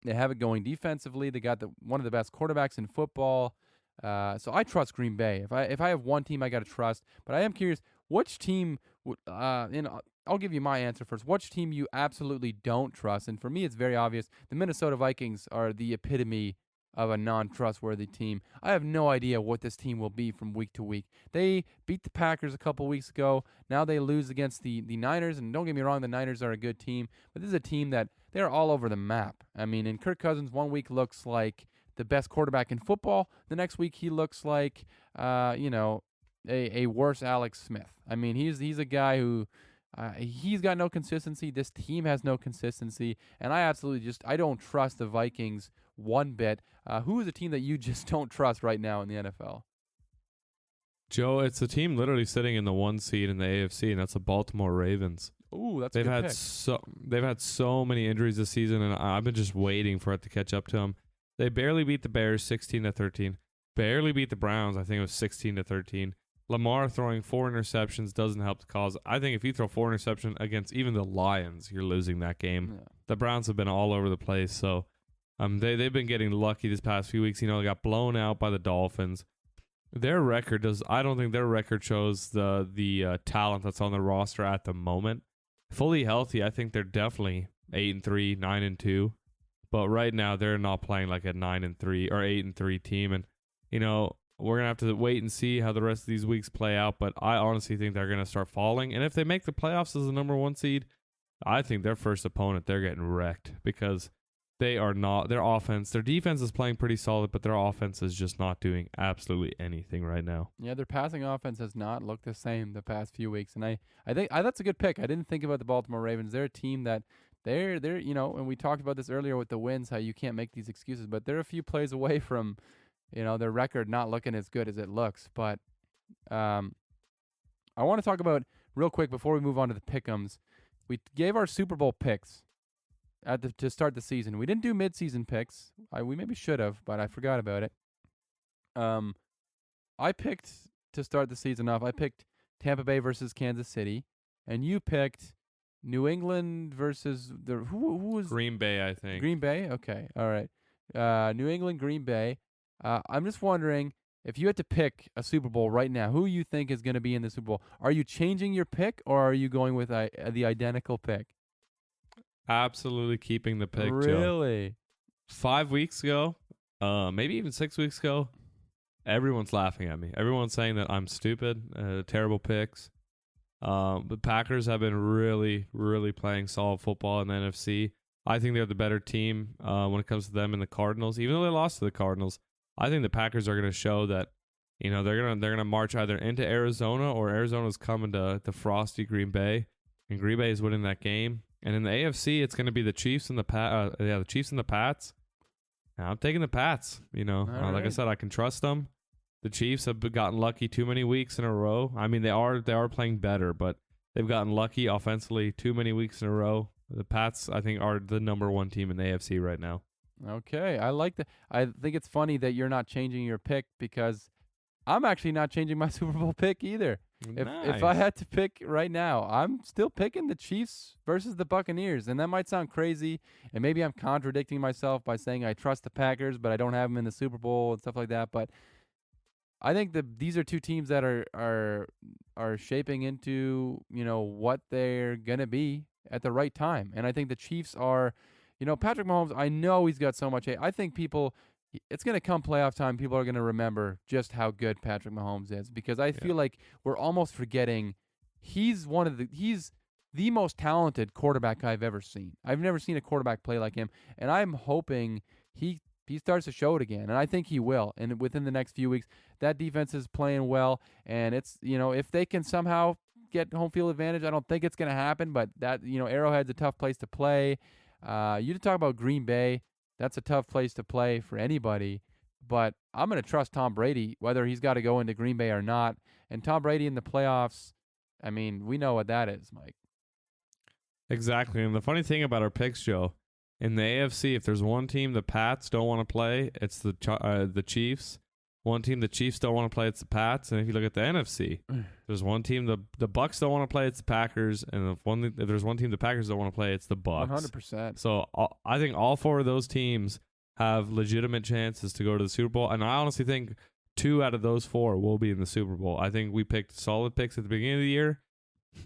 They have it going defensively. They got one of the best quarterbacks in football. So I trust Green Bay. If I have one team I got to trust, but I am curious which team would I'll give you my answer first. Which team you absolutely don't trust? And for me it's very obvious. The Minnesota Vikings are the epitome of a non-trustworthy team. I have no idea what this team will be from week to week. They beat the Packers a couple weeks ago. Now they lose against the Niners, and don't get me wrong, the Niners are a good team, but this is a team that they're all over the map. I mean, and Kirk Cousins one week looks like the best quarterback in football. The next week he looks like a worse Alex Smith. I mean, he's a guy who he's got no consistency. This team has no consistency, and I don't trust the Vikings one bit. Who is a team that you just don't trust right now in the NFL? Joe, it's a team literally sitting in the 1 seed in the AFC, and that's the Baltimore Ravens. Ooh, that's a good pick. They've had so many injuries this season, and I've been just waiting for it to catch up to them. They barely beat the Bears 16-13. Barely beat the Browns. I think it was 16-13. Lamar throwing 4 interceptions doesn't help the cause. I think if you throw 4 interceptions against even the Lions, you're losing that game. Yeah. The Browns have been all over the place, so they've been getting lucky this past few weeks. They got blown out by the Dolphins. Their record I don't think their record shows the talent that's on the roster at the moment. Fully healthy, I think they're definitely 8-3, 9-2. But right now they're not playing like a 9-3 or 8-3 team, and we're gonna have to wait and see how the rest of these weeks play out. But I honestly think they're gonna start falling, and if they make the playoffs as the number 1 seed, I think their first opponent they're getting wrecked because they are not. Their defense is playing pretty solid, but their offense is just not doing absolutely anything right now. Yeah, their passing offense has not looked the same the past few weeks, and I think that's a good pick. I didn't think about the Baltimore Ravens. They're a team that they're and we talked about this earlier with the wins, how you can't make these excuses, but they're a few plays away from their record not looking as good as it looks. But I want to talk about real quick before we move on to the pick'ems. We gave our Super Bowl picks to start the season. We didn't do mid-season picks. We maybe should have, but I forgot about it. I picked to start the season off. I picked Tampa Bay versus Kansas City, and you picked New England versus who was Green Bay, I think. Green Bay? Okay. All right. New England, Green Bay. I'm just wondering if you had to pick a Super Bowl right now, who you think is going to be in the Super Bowl. Are you changing your pick, or are you going with the identical pick? Absolutely keeping the pick, really? Joe. Really? 5 weeks ago, maybe even 6 weeks ago, everyone's laughing at me. Everyone's saying that I'm stupid, terrible picks. The Packers have been really, really playing solid football in the NFC. I think they're the better team when it comes to them and the Cardinals. Even though they lost to the Cardinals, I think the Packers are going to show that they're gonna march either into Arizona or Arizona's coming to frosty Green Bay, and Green Bay is winning that game. And in the AFC, it's going to be the Chiefs and the Chiefs and the Pats. Now, I'm taking the Pats. Like I said, I can trust them. The Chiefs have gotten lucky too many weeks in a row. I mean, they are playing better, but they've gotten lucky offensively too many weeks in a row. The Pats, I think, are the number 1 team in the AFC right now. Okay, I like that. I think it's funny that you're not changing your pick because I'm actually not changing my Super Bowl pick either. If I had to pick right now, I'm still picking the Chiefs versus the Buccaneers, and that might sound crazy, and maybe I'm contradicting myself by saying I trust the Packers, but I don't have them in the Super Bowl and stuff like that. But I think these are two teams that are shaping into what they're gonna be at the right time, and I think the Chiefs are, Patrick Mahomes. I know he's got so much hate. I think it's going to come playoff time, people are going to remember just how good Patrick Mahomes is, because I feel like we're almost forgetting he's the most talented quarterback I've ever seen. I've never seen a quarterback play like him, and I'm hoping he starts to show it again, and I think he will. And within the next few weeks, that defense is playing well, and it's if they can somehow get home field advantage, I don't think it's going to happen, but that Arrowhead's a tough place to play. You talk about Green Bay. That's a tough place to play for anybody, but I'm going to trust Tom Brady, whether he's got to go into Green Bay or not. And Tom Brady in the playoffs, I mean, we know what that is, Mike. Exactly. And the funny thing about our picks, Joe, in the AFC, if there's one team the Pats don't want to play, it's the Chiefs. One team the Chiefs don't want to play, it's the Pats. And if you look at the NFC, there's one team the Bucks don't want to play, it's the Packers. And if there's one team the Packers don't want to play, it's the Bucks. 100%. So I think all 4 of those teams have legitimate chances to go to the Super Bowl. And I honestly think 2 out of those 4 will be in the Super Bowl. I think we picked solid picks at the beginning of the year,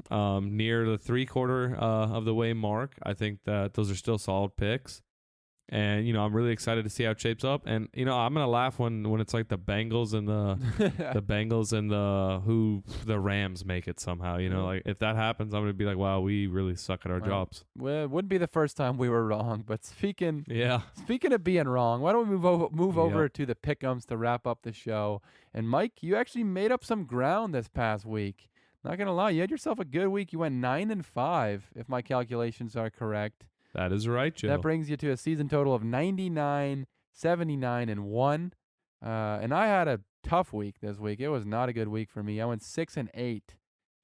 near the 3/4 of the way mark. I think that those are still solid picks. And, I'm really excited to see how it shapes up. And, I'm going to laugh when it's like the Bengals and the Bengals and the Rams make it somehow. Like if that happens, I'm going to be like, wow, we really suck at our jobs. Well, it wouldn't be the first time we were wrong. But speaking of being wrong, why don't we move over to the pick'ems to wrap up the show? And Mike, you actually made up some ground this past week. Not going to lie, you had yourself a good week. You went 9-5, if my calculations are correct. That is right, Joe. That brings you to a season total of 99, 79, and 1. And I had a tough week this week. It was not a good week for me. I went 6-8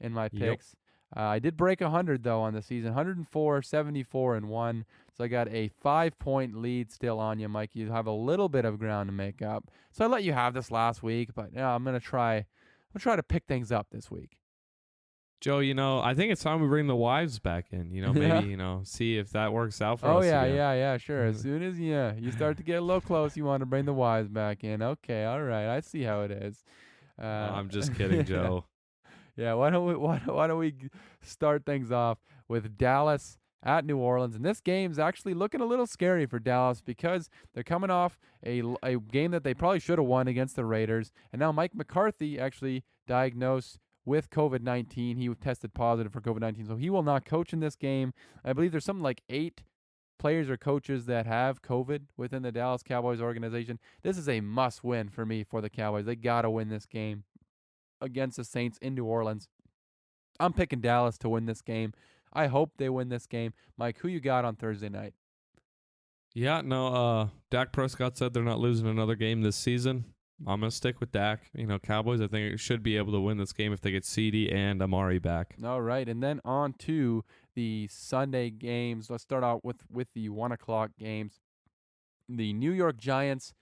in my picks. Yep. I did break 100 though on the season. 104, 74, and 1. So I got a 5-point lead still on you, Mike. You have a little bit of ground to make up. So I let you have this last week, but I'm gonna try to pick things up this week. Joe, I think it's time we bring the wives back in. Maybe, see if that works out for us. Oh, yeah, sure. As soon as you start to get a little close, you want to bring the wives back in. Okay, all right. I see how it is. I'm just kidding, Joe. Yeah, why don't we start things off with Dallas at New Orleans? And this game's actually looking a little scary for Dallas because they're coming off a game that they probably should have won against the Raiders. And now Mike McCarthy actually diagnosed with COVID-19. He tested positive for COVID-19, so he will not coach in this game. I believe there's something like 8 players or coaches that have COVID within the Dallas Cowboys organization. This is a must-win for me for the Cowboys. They got to win this game against the Saints in New Orleans. I'm picking Dallas to win this game. I hope they win this game. Mike, who you got on Thursday night? Yeah, no, Dak Prescott said they're not losing another game this season. I'm going to stick with Dak. Cowboys, I think, should be able to win this game if they get CeeDee and Amari back. All right, and then on to the Sunday games. Let's start out with the 1 o'clock games. The New York Giants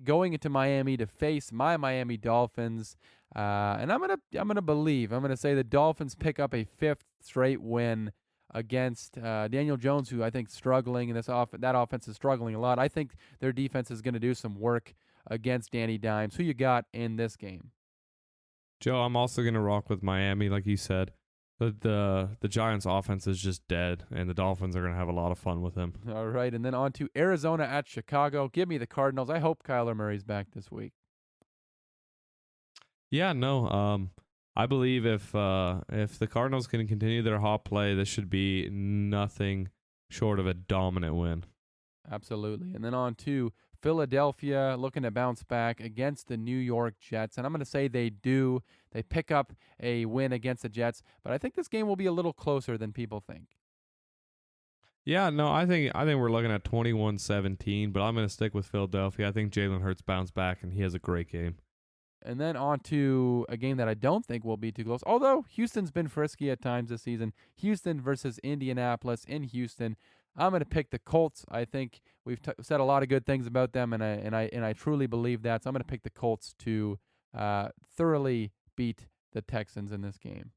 going into Miami to face my Miami Dolphins. And I'm gonna say the Dolphins pick up a 5th straight win against Daniel Jones, who I think struggling, and that offense is struggling a lot. I think their defense is going to do some work against Danny Dimes. Who you got in this game? Joe, I'm also going to rock with Miami, like you said. The Giants' offense is just dead, and the Dolphins are going to have a lot of fun with him. All right, and then on to Arizona at Chicago. Give me the Cardinals. I hope Kyler Murray's back this week. Yeah, no. I believe if the Cardinals can continue their hot play, this should be nothing short of a dominant win. Absolutely. And then on to Philadelphia, looking to bounce back against the New York Jets. And I'm going to say they do. They pick up a win against the Jets. But I think this game will be a little closer than people think. Yeah, no, I think we're looking at 21-17, but I'm going to stick with Philadelphia. I think Jalen Hurts bounced back, and he has a great game. And then on to a game that I don't think will be too close. Although Houston's been frisky at times this season. Houston versus Indianapolis in Houston. I'm going to pick the Colts. I think we've said a lot of good things about them, and I truly believe that. So I'm going to pick the Colts to thoroughly beat the Texans in this game.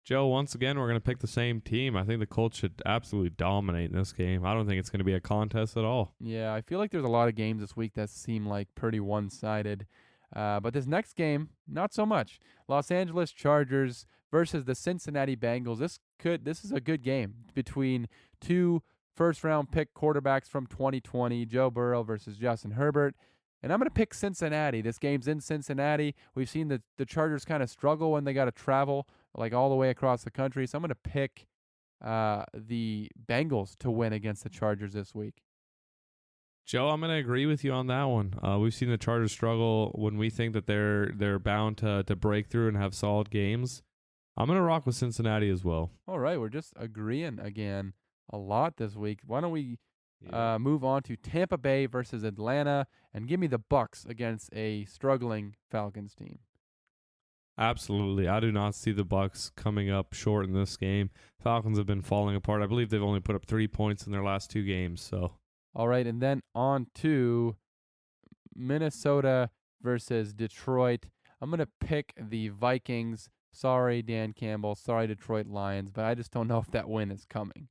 Joe, once again, we're going to pick the same team. I think the Colts should absolutely dominate in this game. I don't think it's going to be a contest at all. Yeah, I feel like there's a lot of games this week that seem like pretty one-sided. But this next game, not so much. Los Angeles Chargers versus the Cincinnati Bengals. This is a good game between 2 first-round pick quarterbacks from 2020, Joe Burrow versus Justin Herbert. And I'm going to pick Cincinnati. This game's in Cincinnati. We've seen the Chargers kind of struggle when they got to travel, like all the way across the country. So I'm going to pick the Bengals to win against the Chargers this week. Joe, I'm going to agree with you on that one. We've seen the Chargers struggle when we think that they're bound to break through and have solid games. I'm going to rock with Cincinnati as well. All right, we're just agreeing again a lot this week. Why don't we move on to Tampa Bay versus Atlanta and give me the Bucs against a struggling Falcons team. Absolutely. I do not see the Bucs coming up short in this game. Falcons have been falling apart. I believe they've only put up 3 points in their last 2 games, so... All right, and then on to Minnesota versus Detroit. I'm going to pick the Vikings. Sorry, Dan Campbell. Sorry, Detroit Lions, but I just don't know if that win is coming.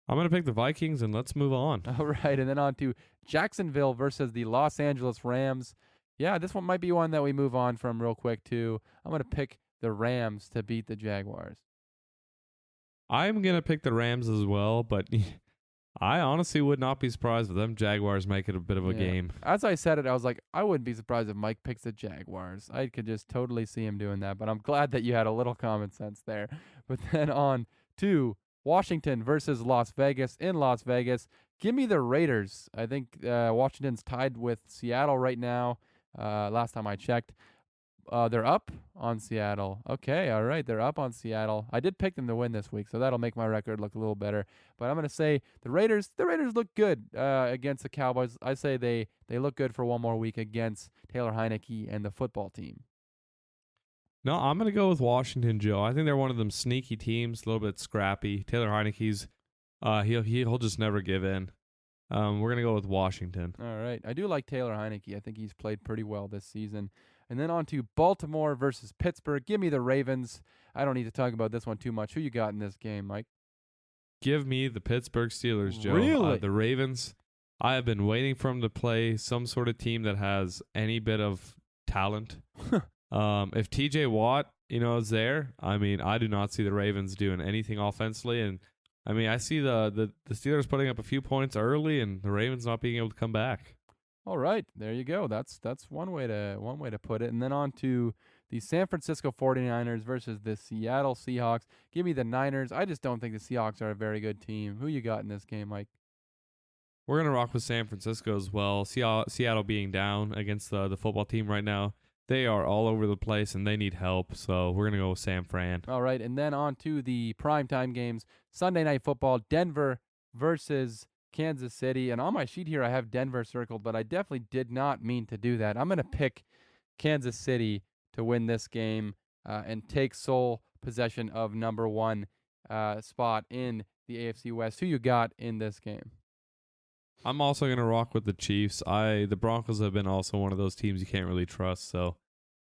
I'm going to pick the Vikings, and let's move on. All right, and then on to Jacksonville versus the Los Angeles Rams. yeah, this one might be one that we move on from real quick too. I'm gonna pick the Rams to beat the Jaguars. I'm going to pick the Rams as well, but I honestly would not be surprised if them Jaguars make it a bit of a Yeah. game. As I said it, I was like, I wouldn't be surprised if Mike picks the Jaguars. I could just totally see him doing that. But I'm glad that you had a little common sense there. But then on to Washington versus Las Vegas in Las Vegas. Give me the Raiders. I think Washington's tied with Seattle right now. Last time I checked. They're up on Seattle. Okay, all right. They're up on Seattle. I did pick them to win this week, so that'll make my record look a little better. But I'm going to say the Raiders look good against the Cowboys. I say they look good for one more week against Taylor Heineke and the football team. No, I'm going to go with Washington, Joe. I think they're one of them sneaky teams, a little bit scrappy. Taylor Heineke's, he'll just never give in. We're going to go with Washington. All right. I do like Taylor Heineke. I think he's played pretty well this season. And then on to Baltimore versus Pittsburgh. Give me the Ravens. I don't need to talk about this one too much. Who you got in this game, Mike? Give me the Pittsburgh Steelers, Joe. Really? The Ravens, I have been waiting for them to play some sort of team that has any bit of talent. If TJ Watt, is there, I mean, I do not see the Ravens doing anything offensively. And I mean, I see the Steelers putting up a few points early and the Ravens not being able to come back. All right, there you go. That's one way to put it. And then on to the San Francisco 49ers versus the Seattle Seahawks. Give me the Niners. I just don't think the Seahawks are a very good team. Who you got in this game, Mike? We're going to rock with San Francisco as well. Seattle being down against the football team right now. They are all over the place, and they need help. So we're going to go with San Fran. All right, and then on to the primetime games. Sunday Night Football, Denver versus Kansas City. And on my sheet here, I have Denver circled, but I definitely did not mean to do that. I'm going to pick Kansas City to win this game and take sole possession of number one spot in the AFC West. Who you got in this game? I'm also going to rock with the Chiefs. The Broncos have been also one of those teams you can't really trust, so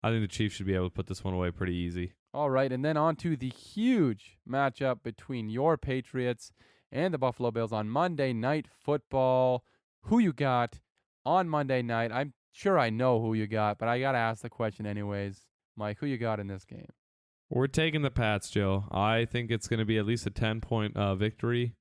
I think the Chiefs should be able to put this one away pretty easy. All right, and then on to the huge matchup between your Patriots and the Buffalo Bills on Monday Night Football. Who you got on Monday night? I'm sure I know who you got, but I got to ask the question anyways. Mike, who you got in this game? We're taking the Pats, Joe. I think it's going to be at least a 10-point victory.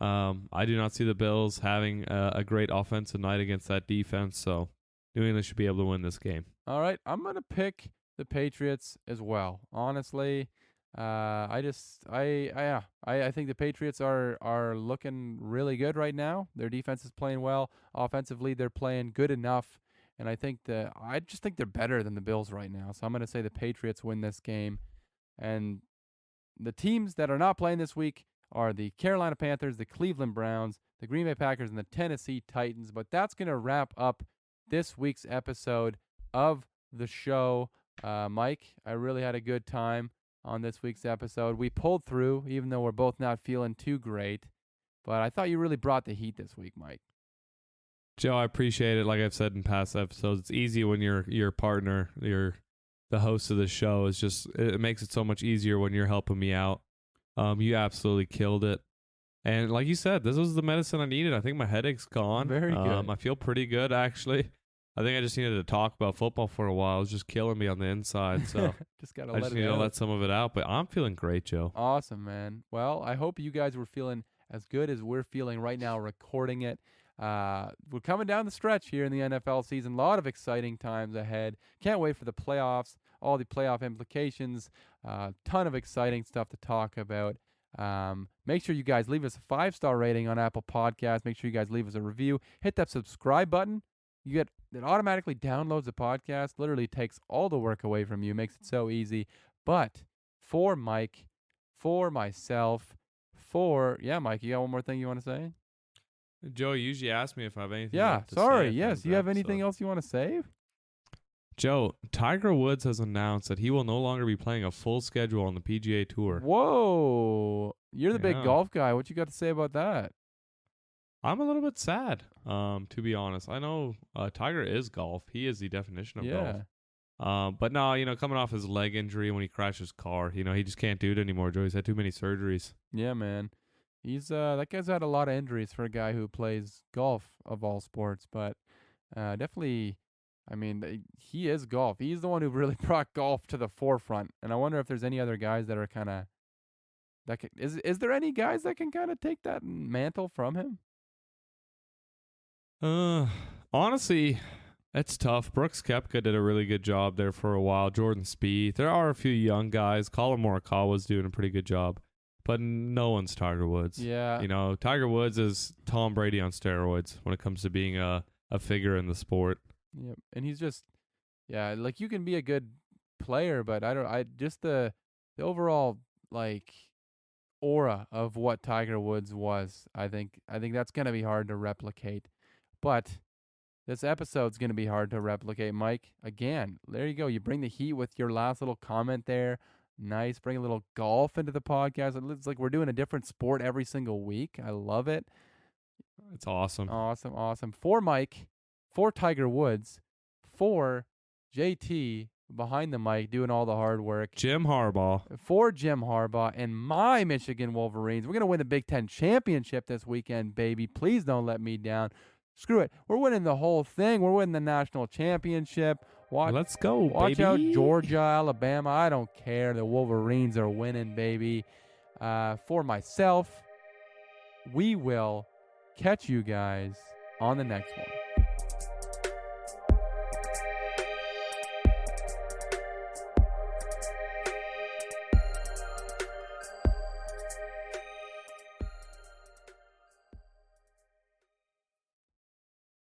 I do not see the Bills having a great offensive night against that defense, so New England should be able to win this game. All right, I'm going to pick the Patriots as well. Honestly, I think the Patriots are looking really good right now. Their defense is playing well. Offensively, they're playing good enough, and I just think they're better than the Bills right now. So I'm going to say the Patriots win this game. And the teams that are not playing this week are the Carolina Panthers, the Cleveland Browns, the Green Bay Packers, and the Tennessee Titans. But that's going to wrap up this week's episode of the show. Mike, I really had a good time on this week's episode. We pulled through, even though we're both not feeling too great. But I thought you really brought the heat this week, Mike. Joe, I appreciate it. Like I've said in past episodes, it's easy when your partner, the host of the show. It makes it so much easier when you're helping me out. You absolutely killed it. And like you said, this was the medicine I needed. I think my headache's gone. Very good. I feel pretty good, actually. I think I just needed to talk about football for a while. It was just killing me on the inside. So just gotta I just need to let some of it out. But I'm feeling great, Joe. Awesome, man. Well, I hope you guys were feeling as good as we're feeling right now recording it. We're coming down the stretch here in the NFL season. A lot of exciting times ahead. Can't wait for the playoffs, all the playoff implications. Ton of exciting stuff to talk about. Make sure you guys leave us a 5-star rating on Apple Podcasts. Make sure you guys leave us a review. Hit that subscribe button. It automatically downloads the podcast. Literally takes all the work away from you. Makes it so easy. But for Mike, for myself, Mike, you got one more thing you want to say? Joe, you usually ask me if I have anything. Yeah, left to sorry. say Yes, you have anything else you want to say? Joe, Tiger Woods has announced that he will no longer be playing a full schedule on the PGA Tour. Whoa, you're the big Yeah. golf guy. What you got to say about that? I'm a little bit sad, to be honest. I know Tiger is golf. He is the definition of golf. But no, coming off his leg injury when he crashed his car, he just can't do it anymore, Joe. He's had too many surgeries. Yeah, man. He's that guy's had a lot of injuries for a guy who plays golf of all sports, but definitely I mean, he is golf. He's the one who really brought golf to the forefront. And I wonder if there's any other guys that are kind of that can, is there any guys that can kind of take that mantle from him? Honestly, it's tough. Brooks Koepka did a really good job there for a while. Jordan Spieth. There are a few young guys. Colin Morikawa's doing a pretty good job, but no one's Tiger Woods. Yeah. You know, Tiger Woods is Tom Brady on steroids when it comes to being a figure in the sport. Yep. And he's just, yeah, like you can be a good player, but I just the overall like aura of what Tiger Woods was. I think that's gonna be hard to replicate. But this episode's gonna be hard to replicate, Mike. Again, there you go. You bring the heat with your last little comment there. Nice. Bring a little golf into the podcast. It's like we're doing a different sport every single week. I love it. It's awesome. Awesome. For Mike, for Tiger Woods, for JT behind the mic doing all the hard work. Jim Harbaugh. For Jim Harbaugh and my Michigan Wolverines. We're going to win the Big Ten championship this weekend, baby. Please don't let me down. Screw it. We're winning the whole thing. We're winning the national championship. Let's go, watch baby. out, Georgia, Alabama. I don't care. The Wolverines are winning, baby. For myself, we will catch you guys on the next one.